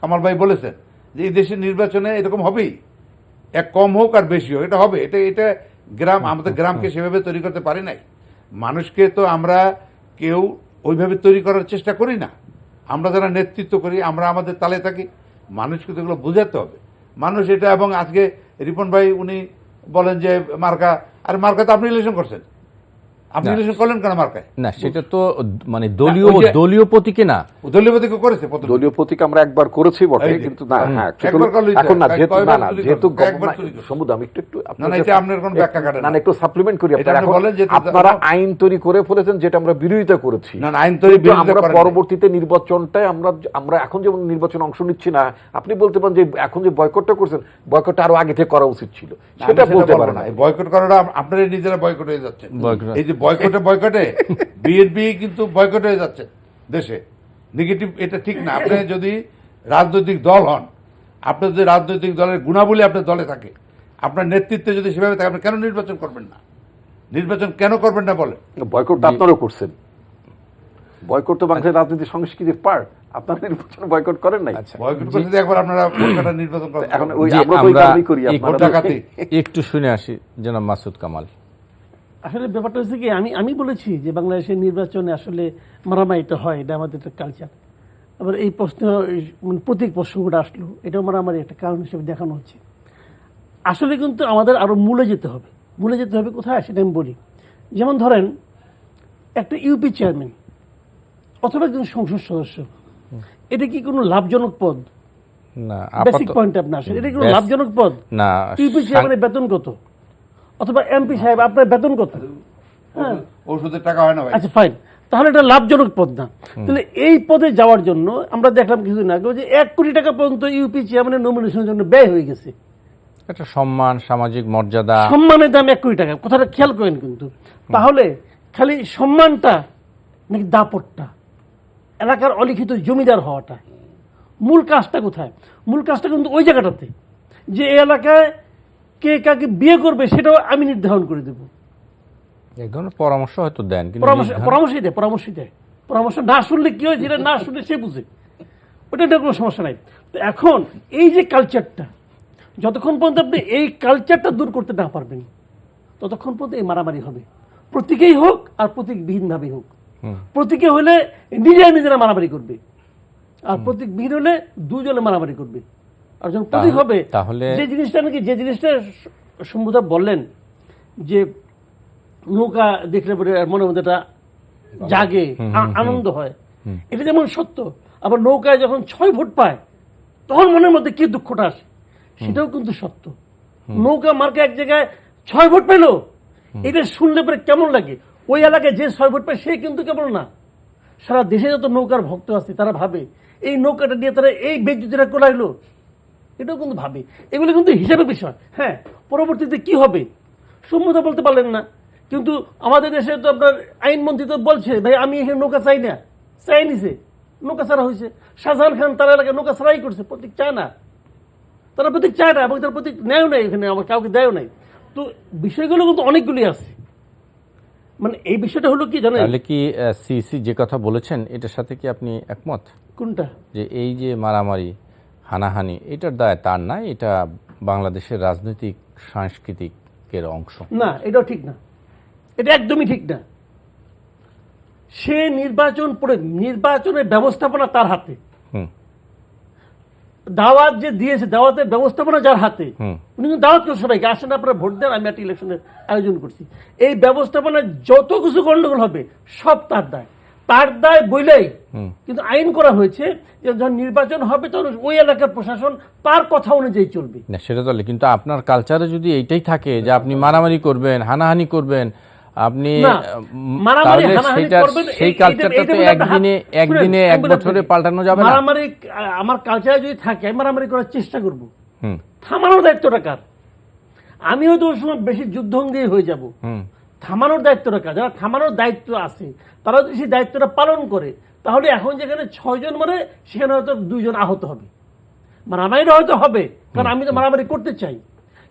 কামাল ভাই বলেছেন যে এই দেশের নির্বাচনে এরকম হবেই, এক কম হোক আর বেশি হোক, এটা হবে। এটা গ্রাম, আমাদের গ্রামকে সেভাবে তৈরি করতে পারি নাই, মানুষকে তো আমরা কেউ ওইভাবে তৈরি করার চেষ্টা করি না। আমরা যারা নেতৃত্ব করি, আমরা আমাদের তালে থাকি, মানুষকে তো এগুলো বোঝাতে হবে। মানুষ এটা, এবং আজকে রিপন ভাই উনি বলেন যে মার্কা, আর মার্কা তো আপনি ইলেকশন করছেন, আপনি ইলেকশন করলেন কেন মার্কায়? না সেটা তো মানে ওই যে- দলীয় প্রতীকে না, দলীয়পতি করেছে প্রথম। দলীয় প্রতীক আমরা একবার করেছি বটে, এই যে, কিন্তু না হ্যাঁ একবার করলেই তো, এখন না, যেহেতু কয়বার না চুরি যেহেতু করছে? একবার চুরি করছে। সমুদ্র আমি একটু না, না, এটা আপনার কোনো ব্যাখ্যা কাটে না। না একটু সাপ্লিমেন্ট করি। এটা আপনি বলেন যে আপনারা আইন তৈরি করে ফেলেছেন, যেটা আমরা বিরোধিতা করেছি। না, আইন তৈরি কিন্তু বিরোধিতা আমরা করেন নাই। পরবর্তীতে নির্বাচনটায় আমরা এখন যেমন নির্বাচনে অংশ নিচ্ছি না, আপনি বলতে পারেন যে এখন যে বয়কটটা করছেন, বয়কটটা আরো আগে থেকে করা উচিত ছিল, সেটা বলতে পারেন না। বয়কট করাটা আপনারা নিজেরা বয়কট হয়ে যাচ্ছে। বয়কট- এই যে বয়কটে বিএনপি কিন্তু বয়কট হয়ে যাচ্ছে দেশে, নেগেটিভ, এটা ঠিক না। আপনি যদি রাজনৈতিক দল হন, আপনার যদি রাজনৈতিক দলের গুণাবলী আপনার দলে থাকে, আপনার নেতৃত্বে যদি সেভাবে থাকে, আপনি কেন নির্বাচন করবেন না? নির্বাচন কেন করবেন না বলেন? বয়কটটা আপনারাও করছেন, বয়কট তো বাংলাদেশের রাজনীতি সংস্কৃতির পার্ট। আপনারা নির্বাচন বয়কট করেন নাই। বয়কট করতে দিয়ে একবার আপনারা কলকাতা নির্বাচন করেন। এখন ওই জি, আমরা তো ওই আমরা কারণেই করি। এই আপনারা ডাকাতি। একটু শুনে আসি জনাব মাসুদ কামাল। আসলে ব্যাপারটা হচ্ছে কি, আমি বলেছি যে বাংলাদেশের নির্বাচনে আসলে মারামারিটা হয়, এটা আমাদের একটা কালচার। আবার এই প্রশ্ন, মানে প্রতীক প্রসঙ্গটা আসলো, এটাও মারামারি একটা কারণ হিসেবে দেখানো হচ্ছে। আসলে কিন্তু আমাদের আরো মূলে যেতে হবে। মূলে যেতে হবে কোথায়, সেটা আমি বলি। যেমন ধরেন একটা ইউপি চেয়ারম্যান অথবা একজন সংসদ সদস্য, এটা কি কোনো লাভজনক পদ? না বেসিক পয়েন্ট আপনার আসলে এটা কি কোনো লাভজনক পদ? না ইউপি চেয়ারম্যানের বেতন কত? অথবা এমপি সাহেব আপনার বেতন কত? হ্যাঁ, ওষুধের টাকা হয় না ভাই। আচ্ছা ফাইন, তাহলে এটা লাভজনক পদ না। তাহলে এই পদে যাওয়ার জন্য আমরা দেখলাম কিছুদিন আগে যে 1 কোটি টাকা পর্যন্ত ইউপি চেয়ারম্যানের নমিনেশনের জন্য ব্যয় হয়ে গেছে। একটা সম্মান, সামাজিক মর্যাদা, সম্মানের দাম 1 কোটি টাকা, কথাটা খেয়াল করেন কিন্তু। তাহলে খালি সম্মানটা নাকি দাপটটা, এলাকার অলিখিত জমিদার হওয়াটা, মূল কাজটা কোথায়? মূল কাজটা কিন্তু ওই জায়গাটাতে যে এই এলাকায় কে কাকে বিয়ে করবে সেটাও আমি নির্ধারণ করে দেবো। এক ধরনের পরামর্শ হয়তো দেন, কিন্তু পরামর্শই দেয়। পরামর্শ না শুনলে কি হয়, যেটা না শুনলে সে বুঝে, ওটা কোনো সমস্যা নাই। তো এখন এই যে কালচারটা, যতক্ষণ পর্যন্ত আপনি এই কালচারটা দূর করতে না পারবেন, ততক্ষণ পর্যন্ত এই মারামারি হবে, প্রতীকেই হোক আর প্রতীকবিহীনভাবেই হোক। প্রতীকে হলে নিজেরা মারামারি করবে, আর প্রতীকবিহীন হলে দুজনে মারামারি করবে। আর যখন প্রতীক হবে, তাহলে যে জিনিসটা সম্ভবত বললেন যে নৌকা দেখলে পরে মনের মধ্যে একটা জাগে, আনন্দ হয়, এটা যেমন সত্য। আবার নৌকায় যখন 6 ভোট পায় তখন মনের মধ্যে কি দুঃখটা আসে, সেটাও কিন্তু সত্য। নৌকা মার্কা এক জায়গায় 6 ভোট পেল, এটা শুনলে পরে কেমন লাগে? ওই এলাকায় যে 6 ভোট পায় সে কিন্তু কেবল না, সারা দেশে যত নৌকার ভক্ত আছে তারা ভাবে এই নৌকাটা নিয়ে তারা এই বেজ্জতিটা কোলাইলো, এটাও কিন্তু ভাবে। এগুলো কিন্তু হিসাবের বিষয়। হ্যাঁ, পরবর্তীতে কি হবে সম্মত বলতে পারলেন না, কিন্তু আমাদের দেশে তো আপনার আইনমন্ত্রী তো বলছে ভাই আমি এখানে নৌকা চাই না, চাই নিছে, নৌকা ছাড়া হয়েছে। শাহজাহান খান তার এলাকায় নৌকা ছাড়াই করছে, প্রতীক চায় না, তারা প্রতীক চায় না এবং তার প্রতীক নেয়ও নাই, এখানে আমার কাউকে দেয়ও নাই। তো বিষয়গুলো কিন্তু অনেকগুলি আছে। মানে এই বিষয়টা হলো কি জানেন, তাহলে কি সিসি যে কথা বলেছেন এটার সাথে কি আপনি একমত, কোনটা যে এই যে মারামারি হানাহানি এটার দায় তার না, এটা বাংলাদেশের রাজনৈতিক সাংস্কৃতিকের অংশ? না, এটাও ঠিক না, এটা একদমই ঠিক না। সে নির্বাচনের ব্যবস্থাপনা তার হাতে, হুম দাওয়াত যে দিয়েছে, দাওয়াতের ব্যবস্থাপনা যার হাতে, হুম উনি কিন্তু দাওয়াত করে সবাইকে আসেন আপনারা ভোট দেন, আমি একটা ইলেকশনের আয়োজন করছি। এই ব্যবস্থাপনায় যত কিছু গন্ডগোল হবে সব তার দায়, তার দায় বইলেই কিন্তু আইন করা হয়েছে যে যখন নির্বাচন হবে তখন ওই এলাকার প্রশাসন তার কথা অনুযায়ী চলবে। না সেটা চলে, কিন্তু আপনার কালচারে যদি এইটাই থাকে যে আপনি মারামারি করবেন, হানাহানি করবেন, আপনি না, মারামারি তাহলে হানাহানি সেইটার করবেন, সেই কালচারটা তো একদিনে এক বছরে পাল্টানো যাবে না। মারামারি আমার কালচারে যদি থাকে আমি মারামারি করার চেষ্টা করব, হুম থামানোর দায়িত্বটা কার? আমি হয়তো ওই সময় বেশি যুদ্ধঙ্গী হয়ে যাব, হুম থামানোর দায়িত্বটা কার? যারা থামানোর দায়িত্ব আছে তারা যদি সেই দায়িত্বটা পালন করে, তাহলে এখন যেখানে 6 জন মরে সেখানে হয়তো 2 জন আহত হবে। মারামারিটা হয়তো হবে, কারণ আমি তো মারামারি করতে চাই,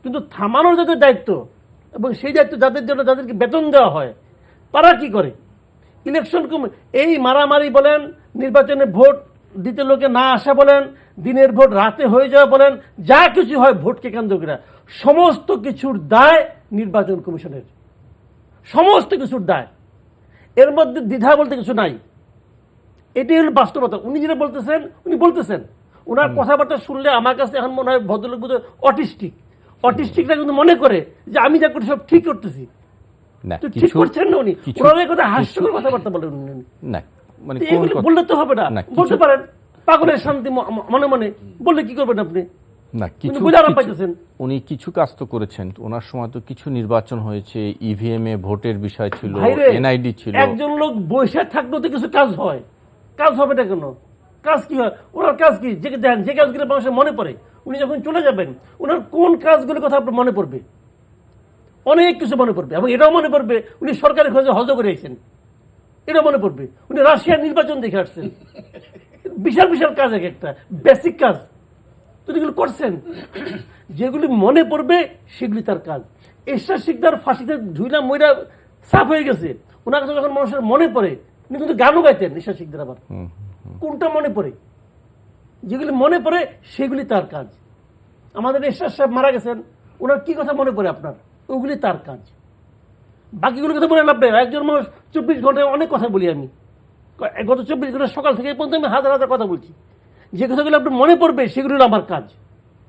কিন্তু থামানোর যাদের দায়িত্ব এবং সেই দায়িত্ব যাদের জন্য যাদেরকে বেতন দেওয়া হয় তারা কি করে? ইলেকশন এই মারামারি বলেন, নির্বাচনে ভোট দিতে লোকে না আসা বলেন, দিনের ভোট রাতে হয়ে যাওয়া বলেন, যা কিছু হয় ভোটকে কেন্দ্র করে সমস্ত কিছুর দায় নির্বাচন কমিশনের, সমস্ত কিছুর দায়। এর মধ্যে দ্বিধা বলতে কিছু নাই, এটাই হলো বাস্তবতা। উনি যেটা বলতেছেন, উনি বলতেছেন, ওনার কথাবার্তা শুনলে আমার কাছে এখন মনে হয় ভদ্রলোক বোধহয় অটিস্টিকরা কিন্তু মনে করে যে আমি যা করছি সব ঠিক করতেছি। না তো ঠিক করছেন না উনি, ওনার কথা হাস্যকর কথাবার্তা বলেন উনি। না মানে তো কোন এগুলো কথা? বললে তো হবে না, না, বলতে পারেন পাগলের শান্তি মনে মনে, বললে কি করবেন আপনি? না কিছু বুঝে আরাম পাইতেছেন। উনি কিছু কাজ তো করেছেন, ওনার সময় তো কিছু নির্বাচন হয়েছে, ইভিএম এ ভোটের বিষয় ছিল, ভাইরে, এনআইডি ছিল। একজন লোক বসে থাকলেও তো কিছু কাজ হয়, কাজ হবে না কেন? কাজ কি হয়? ওনার কাজ কি? যে কাজগুলো মানুষের মনে পড়ে, উনি যখন চলে যাবেন ওনার কোন কাজগুলোর কথা আপনার মনে পড়বে? অনেক কিছু মনে পড়বে, এবং এটাও মনে পড়বে উনি সরকারের খোঁজে হজ করে আইছেন, এটা মনে পড়বে উনি রাশিয়ার নির্বাচন দেখে আসছেন। বিশাল বিশাল কাজ, এক একটা বেসিক কাজ তো এগুলো করছেন, যেগুলি মনে পড়বে সেগুলি তার কাজ। এরশাদ শিকদার ফাঁসিতে ঝুইলা মইরা সাফ হয়ে গেছে, ওনার কাছে যখন মানুষের মনে পড়ে উনি কিন্তু গানও গাইতেন এরশাদ শিকদার। আবার কোনটা মনে পড়ে? যেগুলি মনে পড়ে সেগুলি তার কাজ। আমাদের এরশাদ সাহেব মারা গেছেন, ওনার কি কথা মনে পড়ে আপনার? ওগুলি তার কাজ। বাকিগুলোর কথা মনে লাভ নেই। একজন মানুষ 24 ঘন্টায় অনেক কথা বলি আমি, গত 24 ঘন্টা সকাল থেকে এই পর্যন্ত আমি হাজার হাজার কথা বলছি। যে কথাগুলো আপনার মনে পড়বে সেগুলো হলো আমার কাজ।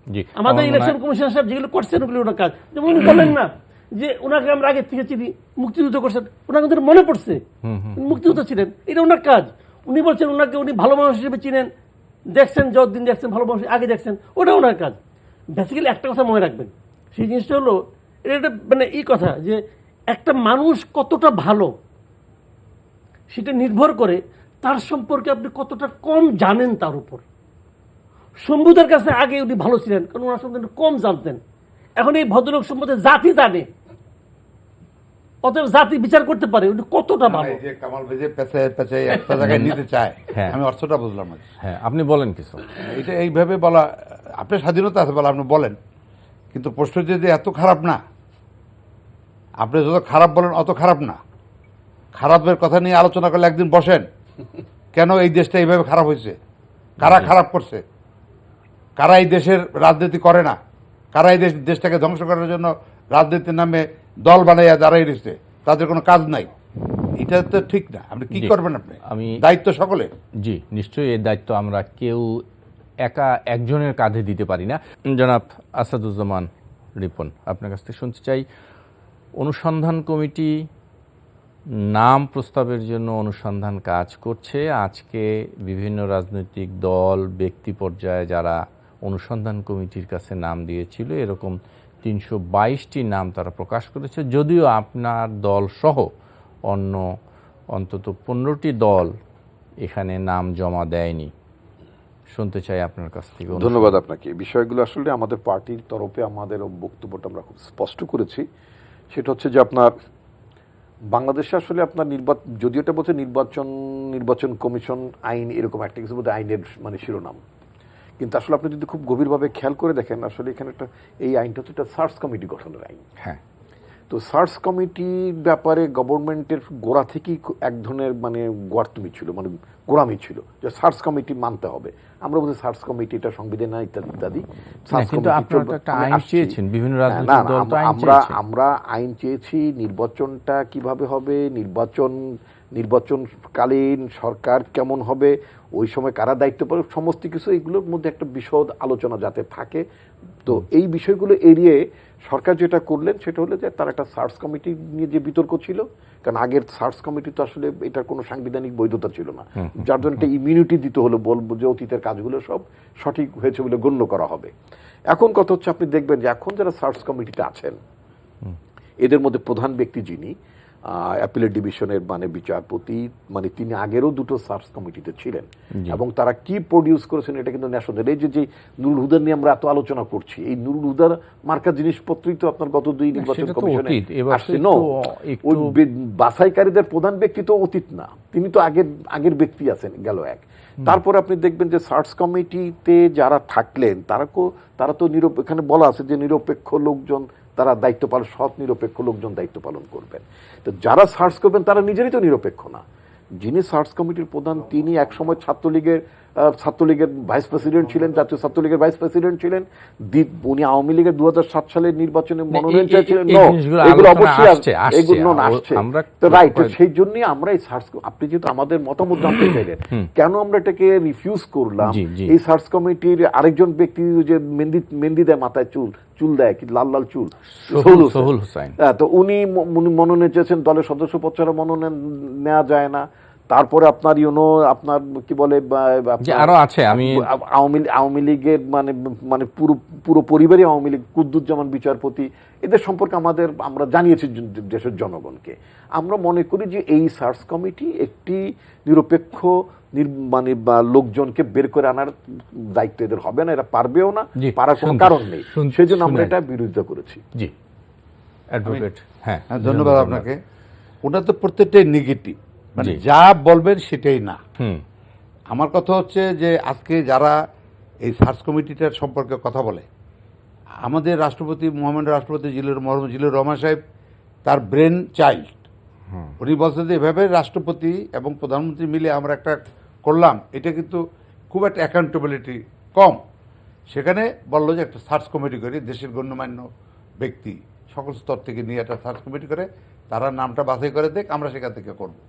জি, আমাদের ইলেকশন কমিশন সাহেব যেগুলো করছেন ওগুলো ওনার কাজ। যেমন উনি বলেন না যে ওনাকে আমরা আগে থেকে চিনি, মুক্তিযুদ্ধ করছেন, ওনার কিন্তু মনে পড়ছে মুক্তিযুদ্ধ ছিলেন, এটা ওনার কাজ। উনি বলছেন ওনাকে উনি ভালো মানুষ হিসেবে চিনেন, দেখছেন, যতদিন দেখছেন ভালো মানুষ আগে দেখছেন, ওটা ওনার কাজ। বেসিক্যালি একটা কথা মনে রাখবেন, সেই জিনিসটা হলো এটা মানে এই কথা যে একটা মানুষ কতটা ভালো সেটা নির্ভর করে তার সম্পর্কে আপনি কতটা কম জানেন তার উপর। শম্ভুদের কাছে আগে উনি ভালো ছিলেন কারণ ওনার সম্বন্ধে কম জানতেন, এখন এই ভদ্রলোক সম্বন্ধে জাতি জানে, অতএব জাতি বিচার করতে পারে উনি কতটা ভালো। এই যে কামাল ভেজে পেঁচাই একটা জায়গায় নিতে চায়, হ্যাঁ। আমি অর্থটা বুঝলাম না। হ্যাঁ আপনি বলেন কিছু। এটা এইভাবে বলা, আপনার স্বাধীনতা আছে বলা, আপনি বলেন, কিন্তু প্রশ্ন যে এত খারাপ না, আপনি যত খারাপ বলেন অত খারাপ না। খারাপের কথা নিয়ে আলোচনা করলে একদিন বসেন, কেন এই দেশটা এইভাবে খারাপ হয়েছে, কারা খারাপ করছে, কারা এই দেশের রাজনীতি করে না, কারা এই দেশটাকে ধ্বংস করার জন্য রাজনীতির নামে দল বানাইয়া দাঁড়াই রয়েছে, তাদের কোনো কাজ নাই। এটা তো ঠিক না। আপনি কি জি, করবেন? আপনি আমি দায়িত্ব সকলের। জি নিশ্চয়ই এর দায়িত্ব আমরা কেউ একা একজনের কাঁধে দিতে পারি না। জনাব আসাদুজ্জামান রিপন, আপনার কাছ থেকে শুনতে চাই, অনুসন্ধান কমিটি নাম প্রস্তাবের জন্য অনুসন্ধান কাজ করছে। আজকে বিভিন্ন রাজনৈতিক দল, ব্যক্তি পর্যায়ে যারা অনুসন্ধান কমিটির কাছে নাম দিয়েছিল, এরকম 322টি নাম তারা প্রকাশ করেছে, যদিও আপনার দল সহ অন্য অন্তত 15টি দল এখানে নাম জমা দেয়নি। শুনতে চাই আপনার কাছ থেকে। ধন্যবাদ আপনাকে। এই বিষয়গুলো আসলে আমাদের পার্টির তরফে আমাদের বক্তব্যটা আমরা খুব স্পষ্ট করেছি। সেটা হচ্ছে যে আপনার বাংলাদেশে আসলে আপনার যদিও এটা বলছে নির্বাচন কমিশন আইন এরকম একটা কিছু বোধহয় আইনের মানে শিরোনাম, কিন্তু আসলে আপনি যদি খুব গভীরভাবে খেয়াল করে দেখেন আসলে এখানে একটা এই আইনটা তো একটা সার্চ কমিটি গঠনের আইন। হ্যাঁ, তো সার্চ কমিটির ব্যাপারে গভর্নমেন্টের গোড়া থেকেই এক ধরনের মানে গোয়ার্তুমি ছিল, মানে গোড়ামি ছিল যে সার্চ কমিটি মানতে হবে। আমরা বলছি সার্চ কমিটি এটা সংবিধান না ইত্যাদি ইত্যাদি। কিন্তু আপনারা তো একটা আইন চেয়েছেন, বিভিন্ন না, রাজনৈতিক দল তো আইন আমরা চেয়েছে। আমরা আইন চেয়েছি, নির্বাচনটা কিভাবে হবে, নির্বাচনকালীন সরকার কেমন হবে, ওই সময় কারা দায়িত্ব পাবে, সমস্ত কিছু এগুলোর মধ্যে একটা বিশদ আলোচনা যাতে থাকে। তো এই বিষয়গুলো এড়িয়ে সরকার যেটা করলেন সেটা হলো যে তার একটা সার্চ কমিটি নিয়ে যে বিতর্ক ছিল, কারণ আগের সার্চ কমিটি তো আসলে এটার কোনো সাংবিধানিক বৈধতা ছিল না, যার জন্য একটা ইমিউনিটি দিতে হলো, বলবো যে অতীতের কাজগুলো সব সঠিক হয়েছে বলে গণ্য করা হবে। এখন কথা হচ্ছে আপনি দেখবেন যে এখন যারা সার্চ কমিটিতে আছেন এদের মধ্যে প্রধান ব্যক্তি যিনি অ্যাপিলেট ডিভিশনের মানে বিচারপতি, মানে তিনি আগেরও দুটো সার্চ কমিটিতে ছিলেন এবং তারা কি প্রডিউস করেছেন এটা কিন্তু ন্যাশনাল। এই যে নুরুল হুদার নিয়ে আমরা এত আলোচনা করছি, এই নুরুল হুদার মার্কা জিনিসপত্রই তো আপনার গত 2 নির্বাচন কমিশনে আসছে। ওই বাছাইকারীদের প্রধান ব্যক্তি তো অতীত না, তিনি তো আগের ব্যক্তি আছেন গেল এক। তারপরে আপনি দেখবেন যে সার্চ কমিটিতে যারা থাকলেন তারা তো এখানে বলা আছে যে নিরপেক্ষ লোকজন তারা দায়িত্ব পালন, সৎ নিরপেক্ষ লোকজন দায়িত্ব পালন করবেন। তো যারা সার্চ করবেন তারা নিজেরই তো নিরপেক্ষ না। যিনি সার্চ কমিটির প্রধান তিনি একসময় ছাত্রলীগের ভাইস প্রেসিডেন্ট ছিলেন, জাতীয় ছাত্রলীগের ভাইস প্রেসিডেন্ট ছিলেন। উনি আওয়ামী লীগের 2007 সালের নির্বাচনে মনোনয়ন চেয়েছিলেন। এগুলো অবশ্যই আসছে। তো রাইট, সেই জন্যই আমরা এই সার্চ, আপনি যেহেতু আমাদের মতামত জানতে চাইলেন কেন আমরা এটাকে রিফিউজ করলাম। এই সার্চ কমিটির আরেকজন ব্যক্তি যে মেহেন্দি দেয় মাথায়, চুল দেয় কি লাল লাল চুল, সোহেল হোসেন, তো উনি মনোনয়ন চেয়েছেন, দলের সদস্য পদ ছাড়া মনোনয়ন নেওয়া যায় না। তারপরে আপনার আপনার কি বলে আরো আছে, আমি আওয়ামী লীগের মানে পুরো পরিবারই আওয়ামী লীগ, কুদ্দুজ্জামান বিচারপতি, এদের সম্পর্কে আমরা জানিয়েছি দেশের জনগণকে। আমরা মনে করি যে এই সার্চ কমিটি একটি নিরপেক্ষ মানে লোকজনকে বের করে আনার দায়িত্ব এদের হবে না, এরা পারবেও না, পারার কোনো কারণ নেই, সেই জন্য আমরা এটা বিরোধিতা করেছি। জি অ্যাডভোকেট। হ্যাঁ, ধন্যবাদ আপনাকে। ওটা তো প্রত্যেকটাই নেগেটিভ, মানে যা বলবেন সেটাই না। আমার কথা হচ্ছে যে আজকে যারা এই সার্চ কমিটিটার সম্পর্কে কথা বলে, আমাদের রাষ্ট্রপতি মহামান্য রাষ্ট্রপতি জিল্লুর রহমান সাহেব তার ব্রেন চাইল্ড, উনি বলছেন যে এভাবে রাষ্ট্রপতি এবং প্রধানমন্ত্রী মিলে আমরা একটা করলাম, এটা কিন্তু খুব একটা অ্যাকাউন্টেবিলিটি কম। সেখানে বললো যে একটা সার্চ কমিটি করে দেশের গণ্যমান্য ব্যক্তি সকল স্তর থেকে নিয়ে একটা সার্চ কমিটি করে তারা নামটা বাছাই করে দেখ, আমরা সেখান থেকে করবো।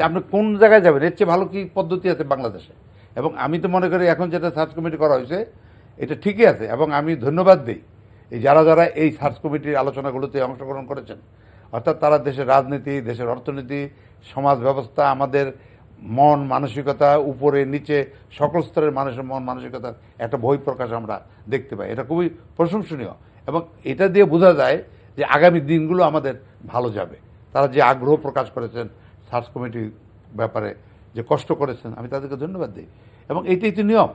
আপনি কোন জায়গায় যাবেন, এর চেয়ে ভালো কি পদ্ধতি আছে বাংলাদেশে? এবং আমি তো মনে করি এখন যেটা সার্চ কমিটি করা হয়েছে এটা ঠিকই আছে, এবং আমি ধন্যবাদ দিই এই যারা এই সার্চ কমিটির আলোচনাগুলোতে অংশগ্রহণ করেছেন। অর্থাৎ তারা দেশের রাজনীতি, দেশের অর্থনীতি, সমাজ ব্যবস্থা, আমাদের মন মানসিকতা, উপরে নিচে সকল স্তরের মানুষের মন মানসিকতার একটা বহিঃপ্রকাশ আমরা দেখতে পাই। এটা খুবই প্রশংসনীয় এবং এটা দিয়ে বোঝা যায় যে আগামী দিনগুলো আমাদের ভালো যাবে। তারা যে আগ্রহ প্রকাশ করেছেন সার্চ কমিটির ব্যাপারে, যে কষ্ট করেছেন, আমি তাদেরকে ধন্যবাদ দিই। এবং এইটাই তো নিয়ম,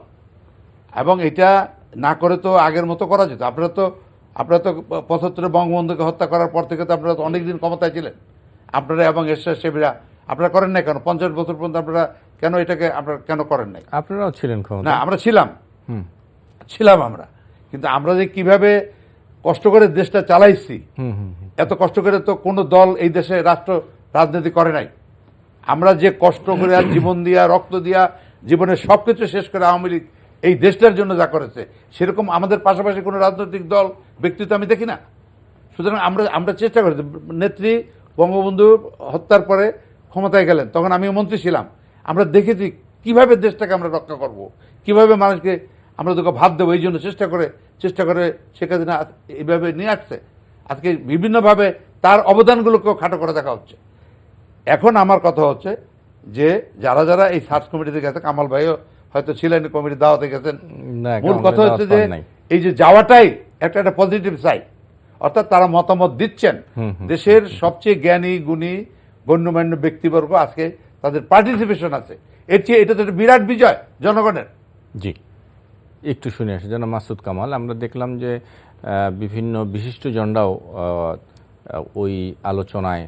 এবং এটা না করে তো আগের মতো করা যেত। আপনারা তো 75 বঙ্গবন্ধুকে হত্যা করার পর থেকে তো আপনারা তো অনেকদিন ক্ষমতায় ছিলেন, আপনারা এবং এরশাদ আপনারা করেন নাই কেন? 50 বছর পর্যন্ত আপনারা কেন এটাকে আপনারা কেন করেন নাই? আপনারাও ছিলেন ক্ষমতা। না, আমরা ছিলাম আমরা, কিন্তু আমরা যে কিভাবে কষ্ট করে দেশটা চালাইছি, এত কষ্ট করে তো কোনো দল এই দেশে রাজনীতি করে নাই। আমরা যে কষ্ট করে জীবন দিয়া, রক্ত দিয়া, জীবনের সবকিছু শেষ করে আওয়ামী লীগ এই দেশটার জন্য যা করেছে, সেরকম আমাদের পাশাপাশি কোনো রাজনৈতিক দল ব্যক্তিত্ব আমি দেখি না। সুতরাং আমরা চেষ্টা করেছি। নেত্রী বঙ্গবন্ধু হত্যার পরে ক্ষমতায় গেলেন, তখন আমিও মন্ত্রী ছিলাম। আমরা দেখেছি কিভাবে দেশটাকে আমরা রক্ষা করব, কিভাবে মানুষকে আমরা তোকে ভাত দেবো, এই জন্য চেষ্টা করে শেখ হাসিনা এইভাবে নিয়ে আসছে। আজকে বিভিন্নভাবে তার অবদানগুলোকেও খাটো করে দেখা হচ্ছে। এখন আমার কথা হচ্ছে যে যারা এই সার্চ কমিটিতে গেছে, কামাল ভাইও হয়তো ছিলেন, কমিটির দাওয়াতে গেছেন, মূল কথা হচ্ছে যে এই যে যাওয়াটাই একটা পজিটিভ সাইড। অর্থাৎ তারা মতামত দিচ্ছেন, দেশের সবচেয়ে জ্ঞানী গুণী গণ্যমান্য ব্যক্তিবর্গ আজকে তাদের পার্টিসিপেশন আছে। এর চেয়ে এটা তো একটা বিরাট বিজয় জনগণের। জি, একটু শুনে আসি যেন মাসুদ কামাল। আমরা দেখলাম যে বিভিন্ন বিশিষ্ট জনরাও ওই আলোচনায়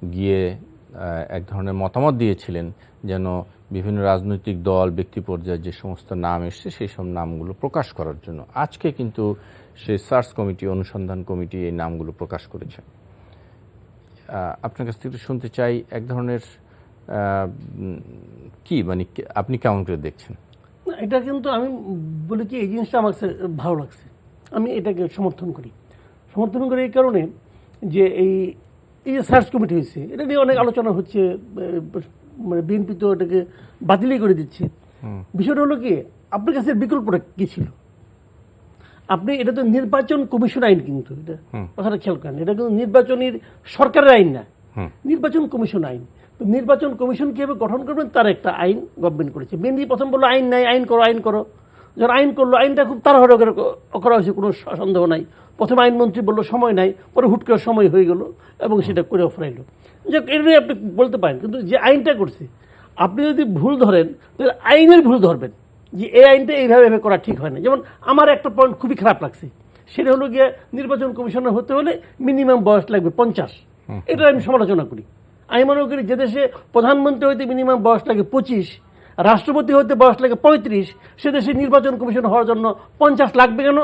গিয়ে এক ধরনের মতামত দিয়েছিলেন যেন বিভিন্ন রাজনৈতিক দল ব্যক্তি পর্যায়ে যে সমস্ত নাম এসছে সেই সব নামগুলো প্রকাশ করার জন্য। আজকে কিন্তু সেই সার্চ কমিটি, অনুসন্ধান কমিটি এই নামগুলো প্রকাশ করেছে। আপনার কাছ থেকে একটু শুনতে চাই, এক ধরনের কি মানে আপনি কেমন করে দেখছেন? না, এটা কিন্তু আমি বলি কি এই জিনিসটা আমার কাছে ভালো লাগছে, আমি এটাকে সমর্থন করি এই কারণে যে এই যে সার্চ কমিটি হয়েছে এটা নিয়ে অনেক আলোচনা হচ্ছে, মানে বিএনপি তো এটাকে বাতিলই করে দিচ্ছে। বিষয়টা হলো কি, আপনার কাছে বিকল্পটা কি ছিল? আপনি এটা তো নির্বাচন কমিশন আইন, কিন্তু এটা কথাটা খেয়াল করেন, এটা কিন্তু নির্বাচনের সরকারের আইন না, নির্বাচন কমিশন আইন। তো নির্বাচন কমিশন কীভাবে গঠন করবেন তার একটা আইন গভর্নমেন্ট করেছে। বিএনপি প্রথম বললো আইন নাই, আইন করো। যখন আইন করলো, আইনটা খুব তাড়াহুড়ো করা হয়েছে, কোনো সন্দেহ নাই। প্রথমে আইনমন্ত্রী বললো সময় নাই, পরে হুট করে সময় হয়ে গেল এবং সেটা করেও ফেরাইলো। যাক, এটা নিয়ে আপনি বলতে পারেন, কিন্তু যে আইনটা করছে আপনি যদি ভুল ধরেন তাহলে আইনের ভুল ধরবেন, যে এই আইনটা এইভাবে করা ঠিক হয় না। যেমন আমার একটা পয়েন্ট খুবই খারাপ লাগছে, সেটা হলো গিয়ে নির্বাচন কমিশনার হতে হলে মিনিমাম বয়স লাগবে 50। এটা আমি সমালোচনা করি। আমি মনে করি যে দেশে প্রধানমন্ত্রী হইতে মিনিমাম বয়স লাগে 25, রাষ্ট্রপতি হইতে বয়স লাগে 35, সে দেশে নির্বাচন কমিশন হওয়ার জন্য 50 লাগবে কেন?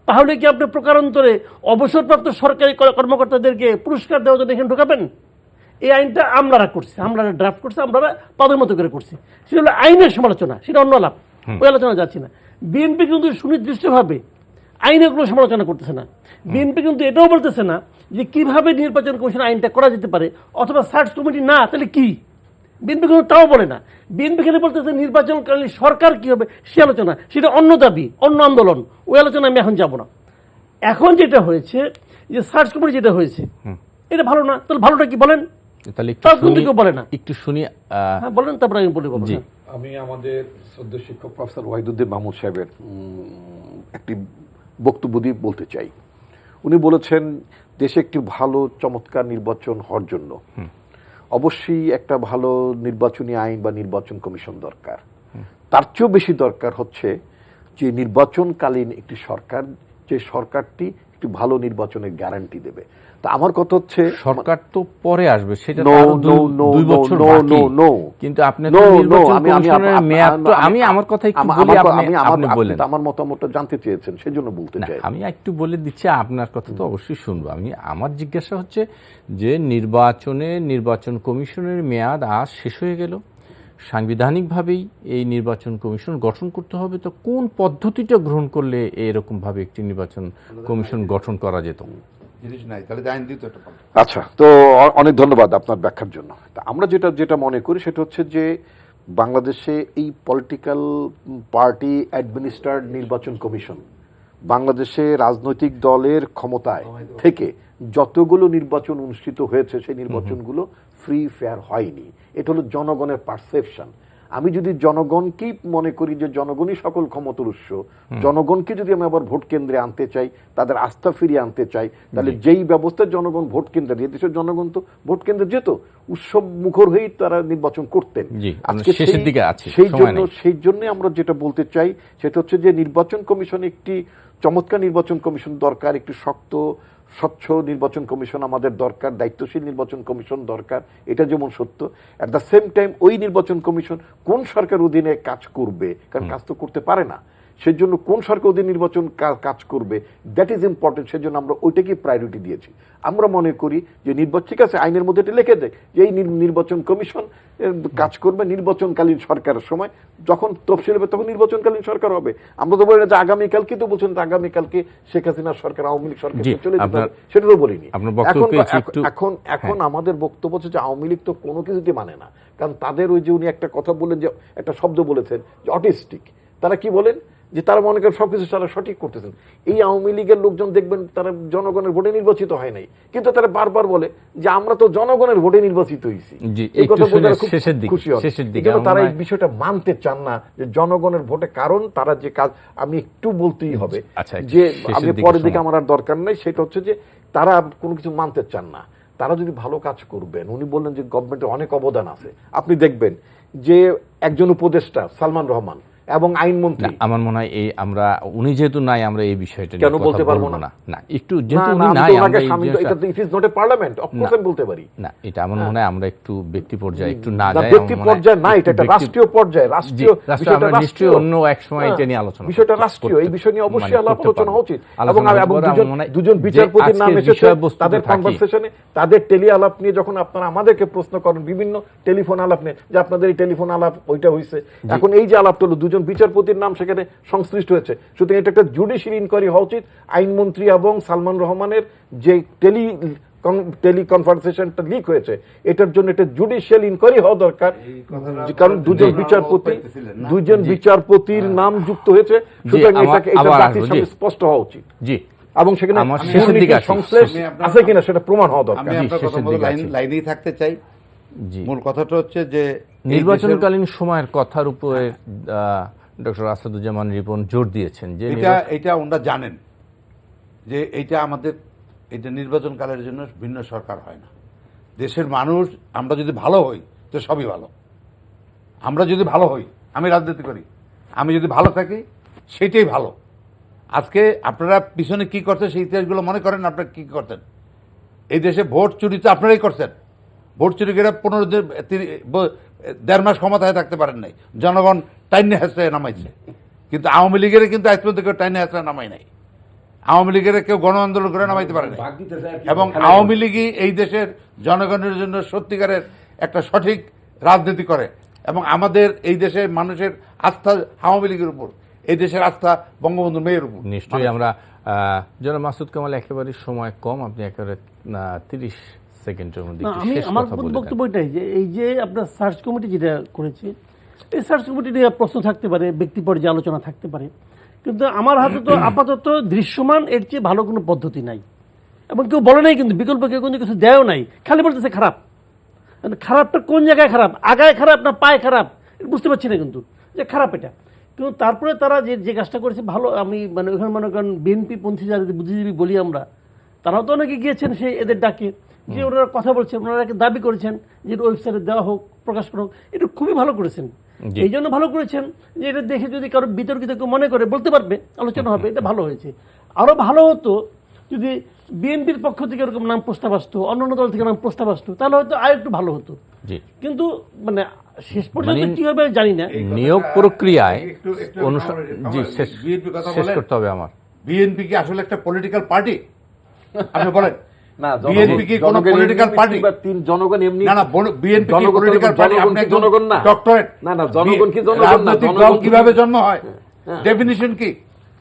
তাহলে কি আপনি প্রকারান্তরে অবসরপ্রাপ্ত সরকারি কর্মকর্তাদেরকে পুরস্কার দেওয়ার জন্য এখানে ঢোকাবেন? এই আইনটা আমলারা করছে, আমলারা ড্রাফট করছে, আমলারা তাদের মতো করে করছে। সেটা হলো আইনের সমালোচনা, সেটা অন্য লাভ, ওই আলোচনা যাচ্ছি না। বিএনপি কিন্তু সুনির্দিষ্টভাবে আইনের কোনো সমালোচনা করতেছে না। বিএনপি কিন্তু এটাও বলতেছে না যে কিভাবে নির্বাচন কমিশন আইনটা করা যেতে পারে, অথবা সার্চ কমিটি না তাহলে কি। বিএনপি কিন্তু তাও বলে না। বিএনপি খালি বলতেছে নির্বাচনকালীন সরকার কি হবে সে আলোচনা, সেটা অন্য দাবি, অন্য আন্দোলন, ওই আলোচনা আমি এখন যাব না। এখন যেটা হয়েছে যে সার্চ কমিটি যেটা হয়েছে এটা ভালো না, তাহলে ভালোটা কি বলেন? তাহলে তাও কিন্তু কেউ বলে না। একটু শুনি। হ্যাঁ বলেন, তারপরে আমি বলি। জি, আমি আমাদের শ্রদ্ধেয় শিক্ষক প্রফেসর ওয়াহিদুদ্দিন মাহমুদ সাহেবের একটি বক্তব্য দিয়ে বলতে চাই। উনি বলেছেন দেশে একটি ভালো চমৎকার নির্বাচন হওয়ার জন্য অবশ্যই একটা ভালো নির্বাচনী আইন বা নির্বাচন কমিশন দরকার। তার চেয়েও বেশি দরকার হচ্ছে যে নির্বাচনকালীন একটি সরকার, যে সরকারটি একটি ভালো নির্বাচনের গ্যারান্টি দেবে। তা আমার কথা হচ্ছে সরকার তো পরে আসবে, সেটা তো No, আরো no, no, 2 বছর no, বাকি। no, no. কিন্তু আপনি No, তো no, নির্বাচন আমি- আমি- কমিশনের আমি- মেয়াদ তো, আমি- আমি আমার কথা একটু আমা- বলি, আমার- আপনি আমি- আপনি আপনি বলেন। তো আমার মতামতটা জানতে চেয়েছেন, সেজন্য বলতে না, চাই। আমি একটু বলে দিচ্ছি, আপনার কথা তো অবশ্যই শুনবো। আমার জিজ্ঞাসা হচ্ছে যে নির্বাচন কমিশনের মেয়াদ আজ শেষ হয়ে গেল, সাংবিধানিকভাবেই এই নির্বাচন কমিশন গঠন করতে হবে, তো কোন পদ্ধতিটা গ্রহণ করলে এরকম ভাবে একটি নির্বাচন কমিশন গঠন করা যেত? জিনিস নাই, তাহলে আইন দিত একটা পাল্টা। আচ্ছা, তো অনেক ধন্যবাদ আপনার ব্যাখ্যার জন্য। তা আমরা যেটা মনে করি সেটা হচ্ছে যে বাংলাদেশে এই পলিটিক্যাল পার্টি অ্যাডমিনিস্ট্রেটেড নির্বাচন কমিশন, বাংলাদেশে রাজনৈতিক দলের ক্ষমতায় থেকে যতগুলো নির্বাচন অনুষ্ঠিত হয়েছে সেই নির্বাচনগুলো ফ্রি ফেয়ার হয়নি। এটা হলো জনগণের পারসেপশন। আমি যদি জনগণকেই মনে করি যে জনগণই সকল ক্ষমতার উৎস, জনগণকে যদি আমি আবার ভোট কেন্দ্রে আনতে চাই, তাদের আস্থা ফিরিয়ে আনতে চাই, তাহলে যেই ব্যবস্থায় জনগণ ভোট কেন্দ্রে, যে দেশের জনগণ তো ভোট কেন্দ্রে যেত, উৎসব মুখর হয়েই তারা নির্বাচন করতেন। আজকে শেষের দিকে আছে, সেই জন্য আমরা যেটা বলতে চাই সেটা হচ্ছে যে নির্বাচন কমিশন একটি চমৎকার নির্বাচন কমিশন দরকার, একটি শক্ত স্বচ্ছ নির্বাচন কমিশন আমাদের দরকার, দায়িত্বশীল নির্বাচন কমিশন দরকার, এটা যেমন সত্য। অ্যাট দ্য সেম টাইম ওই নির্বাচন কমিশন কোন সরকার অধীনে কাজ করবে, কারণ কাজ তো করতে পারে না, সেজন্য কোন সরকার অধীনে নির্বাচন কাজ করবে দ্যাট ইজ ইম্পর্টেন্ট। সেজন্য আমরা ওইটাকে প্রায়োরিটি দিয়েছি। আমরা মনে করি যে ঠিক আছে, আইনের মধ্যে এটা লিখে দেয় যে এই নির্বাচন কমিশন কাজ করবে নির্বাচনকালীন সরকারের সময়, যখন তফসিল হবে তখন নির্বাচনকালীন সরকার হবে। আমরা তো বলি না যে আগামীকালকে, তো বলছেন আগামীকালকে শেখ হাসিনার সরকার, আওয়ামী লীগ সরকার চলে যেতে হবে, সেটা তো বলিনি। এখন আমাদের বক্তব্য হচ্ছে যে আওয়ামী লীগ তো কোনো কিছুতে মানে না, কারণ তাদের ওই যে উনি একটা কথা বললেন, যে একটা শব্দ বলেছেন যে অটিস্টিক, তারা কি বলেন যে তারা মনে করেন সবকিছু তারা সঠিক করতেছেন। এই আওয়ামী লীগের লোকজন দেখবেন তারা জনগণের ভোটে নির্বাচিত হয় নাই, কিন্তু তারা বারবার বলে যে আমরা তো জনগণের ভোটে নির্বাচিত হয়েছি। এই কথা বলে তারা খুব খুশি হয়। তারা এই বিষয়টা মানতে চান না যে জনগণের ভোটে, কারণ তারা যে কাজ, আমি একটু বলতেই হবে যে আমি পরের দিকে আমার আর দরকার নেই, সেটা হচ্ছে যে তারা কোনো কিছু মানতে চান না। তারা যদি ভালো কাজ করবেন, উনি বললেন যে গভর্নমেন্টের অনেক অবদান আছে, আপনি দেখবেন যে একজন উপদেষ্টা সালমান রহমান, এবং আইনমন্ত্রী। না, আমার মনে হয় এই আমরা উনি যেহেতু নাই আমরা এই বিষয়টা নিয়ে কেন কথা বলতে পারবো বলবো না? না একটু যেহেতু না, উনি আমি তো নাই আমরা ওনাকে এই সামনে জিনিসটা- এটা it is not a parliament, of course না। আমি বলতে পারি। না এটা আমার মনে হয় আমরা একটু ব্যক্তি পর্যায়ে একটু না না, যাই ব্যক্তি পর্যায়ে না, এটা একটা রাষ্ট্রীয় পর্যায়ে, রাষ্ট্রীয় বিষয়টা আমরা নিশ্চয়ই রাষ্ট্রীয়। অন্য এক সময় এটা নিয়ে আলোচনা বিষয়টা করতে- রাষ্ট্রীয়, এই বিষয় নিয়ে অবশ্যই মানে আলাপ করতে আলোচনা পারবো। উচিত। আলোচনা এবং করতে পারবো, আমার মনে হয় দুজন যে বিচারপতির নাম আজকের এসেছে বিষয়বস্তুতে তাদের থাকি। কনভারসেশনে, তাদের টেলি আলাপ নিয়ে যখন আপনারা আমাদেরকে প্রশ্ন করেন বিভিন্ন টেলিফোন আলাপ নিয়ে যে আপনাদের এই টেলিফোন আলাপ ওইটা হয়েছে, এখন এই যে আলাপটা হলো দুজন বিচারপতির নাম সেখানে সংশ্লিষ্ট হয়েছে, সুতরাং এটা একটা জুডিশিয়াল ইনকোয়ারি হওয়া উচিত। আইনমন্ত্রী এবং সালমান রহমানের যে টেলি কনভারসেশনটা লিক হয়েছে এটার জন্য একটা জুডিশিয়াল ইনকোয়ারি হওয়া দরকার, কারণ দুজন বিচারপতির নাম যুক্ত হয়েছে, সুতরাং এটাকে এটা আবার জাতির আসবো, সামনে জি। স্পষ্ট হওয়া উচিত জি এবং সেখানে আমার শেষের দিকে আসি। সংশ্লেষ আছে কিনা সেটা প্রমাণ হওয়া দরকার। আমি আপনার কথা শেষের মতো দিকে আছি। লাইনেই থাকতে চাই। জি মূল কথাটা হচ্ছে যে এই দেশের- নির্বাচনকালীন সময়ের কথার উপরে ডক্টর আসাদুজ্জামান রিপন জোর দিয়েছেন যে এটা ওনারা জানেন যে এটা নির্বাচনকালের জন্য ভিন্ন সরকার হয় না। দেশের মানুষ আমরা যদি ভালো হই তো সবই ভালো। আমরা যদি ভালো হই, আমি রাজনীতি করি, আমি যদি ভালো থাকি সেটাই ভালো। আজকে আপনারা পিছনে কি করছেন সেই ইতিহাসগুলো মনে করেন, আপনারা কি করতেন। এই দেশে ভোট চুরি তো আপনারাই করছেন। ভোট চুরি করে 15 দিন 1.5 মাস ক্ষমতায় থাকতে পারেন নাই, জনগণ টাইনে হেসড়ে নামাইছে। কিন্তু আওয়ামী লীগের কিন্তু আজ পর্যন্ত কেউ টাইনে হেসড়ে নামাই নাই। আওয়ামী লীগের কেউ গণ আন্দোলন করে নামাইতে পারে নাই। এবং আওয়ামী লীগই এই দেশের জনগণের জন্য সত্যিকারের একটা সঠিক রাজনীতি করে এবং আমাদের এই দেশের মানুষের আস্থা আওয়ামী লীগের উপর, এই দেশের আস্থা বঙ্গবন্ধু মেয়ের উপর। নিশ্চয়ই আমরা জনাব মাসুদ কামাল একেবারে সময় কম, আপনি একেবারে 30 সেকেন্ডের মধ্যে না, একটু আমি শেষ আমার কথা বলে দেন। বক্তব্য এটাই যে এই যে আপনার সার্চ কমিটি যেটা করেছে, এই সার্চ কমিটি নিয়ে প্রশ্ন থাকতে পারে, ব্যক্তি পর্যায়ে আলোচনা থাকতে পারে, কিন্তু আমার হাতে তো আপাতত দৃশ্যমান এর চেয়ে ভালো কোনো পদ্ধতি নাই এবং কেউ বলে নাই, কিন্তু বিকল্প কেউ কিন্তু কিছু দেয়ও নাই, খালি বলতেছে খারাপ। খারাপটা কোন জায়গায় খারাপ, আগায় খারাপ না পায়ে খারাপ বুঝতে পারছি না, কিন্তু যে খারাপ এটা। কিন্তু তারপরে তারা যে কাজটা করেছে ভালো, আমি মানে ওখানে মনে করেন বিএনপি পন্থী যারা বুদ্ধিজীবী বলি আমরা, তারাও তো অনেকে গিয়েছেন সেই এদের ডাকে, যে ওনারা কথা বলছেন, ওনারা দাবি করেছেন যে ওয়েবসাইটে দেওয়া হোক, প্রকাশ করা হোক, এটা খুবই ভালো করেছেন। এই জন্য ভালো করেছেন যে এটা দেখে যদি কারো বিতর্কিত কেউ মনে করে বলতে পারবে, আলোচনা হবে, এটা ভালো হয়েছে। আরও ভালো হতো যদি বিএনপির পক্ষ থেকে এরকম নাম প্রস্তাব আসতো, অন্যান্য দল থেকে নাম প্রস্তাব আসতো, তাহলে হয়তো আর একটু ভালো হতো। জি কিন্তু মানে শেষ পর্যন্ত কি হবে জানি না। নিয়োগ প্রক্রিয়ায় জি বিএনপি কথা শেষ বলেন। করতে হবে আমার। বিএনপি কি আসলে একটা পলিটিক্যাল পার্টি? আপনি বলেন না, বিএনপি কি কোনো পলিটিক্যাল পার্টি? জনগণ এমনি না না, বিএনপি কি জনগণ পলিটিক্যাল পার্টি? জনগণ আপনি কি একজন জনগণ না? ডক্টরেট। না, না, জনগণ কি জনগণ না? রাজনৈতিক দল জনগণ কিভাবে জন্ম হয়, ডেফিনিশন কি,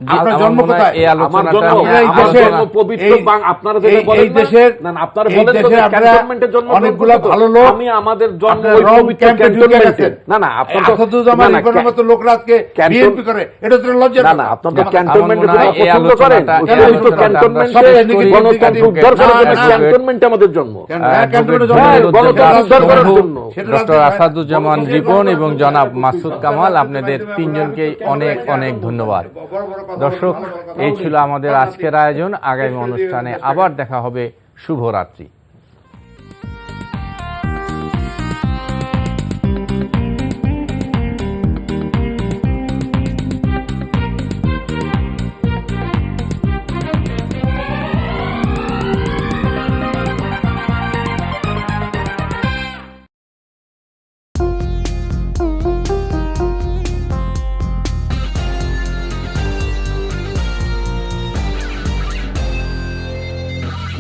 আপনার আমার জন্ম মনে হয় কোথায়? এই আলোচনাটা আমার জন্ম, নিয়ে এই আমার দেশের- জন্ম পবিত্র এই- আপনারা যেটা এই- বলেন এই দেশের না, না, আপনারা এই বলেন তো দেশের যে আপনারা ক্যান্টনমেন্টের জন্য অনেকগুলা ভালো লোক, আমি আমাদের জন্ম আপনারা ওই wrong পবিত্র camp এ ঢুকে ক্যান্টনমেন্টে। গেছেন। না না, আপনার তো আসাদুজ্জামান না, না, রিপনের মতো লোকরা আজকে ক্যান্টন- বিএনপি করে, এটা তো লজ্জার না কথা। না, আপনার তো আমার ক্যান্টনমেন্টে মনে হয় এই পছন্দ করেন, আলোচনাটা- ওখানে এই তো আলোচনাটা ক্যান্টনমেন্টে আমরা শেষ করি। গণতন্ত্র উদ্ধার করার জন্য না, না, ক্যান্টনমেন্টে আমাদের জন্ম। ক্যান্টনমেন্টে জন্ম হ্যাঁ, নিয়েছে। গণতন্ত্র উদ্ধার করার বন্ধু জন্য। ডক্টর আসাদুজ্জামান রিপন এবং জনাব মাসুদ কামাল, আপনাদের তিনজনকে অনেক অনেক ধন্যবাদ। দর্শক, এই ছিল আমাদের আজকের আয়োজন। আগামী অনুষ্ঠানে আবার দেখা হবে। শুভরাত্রি।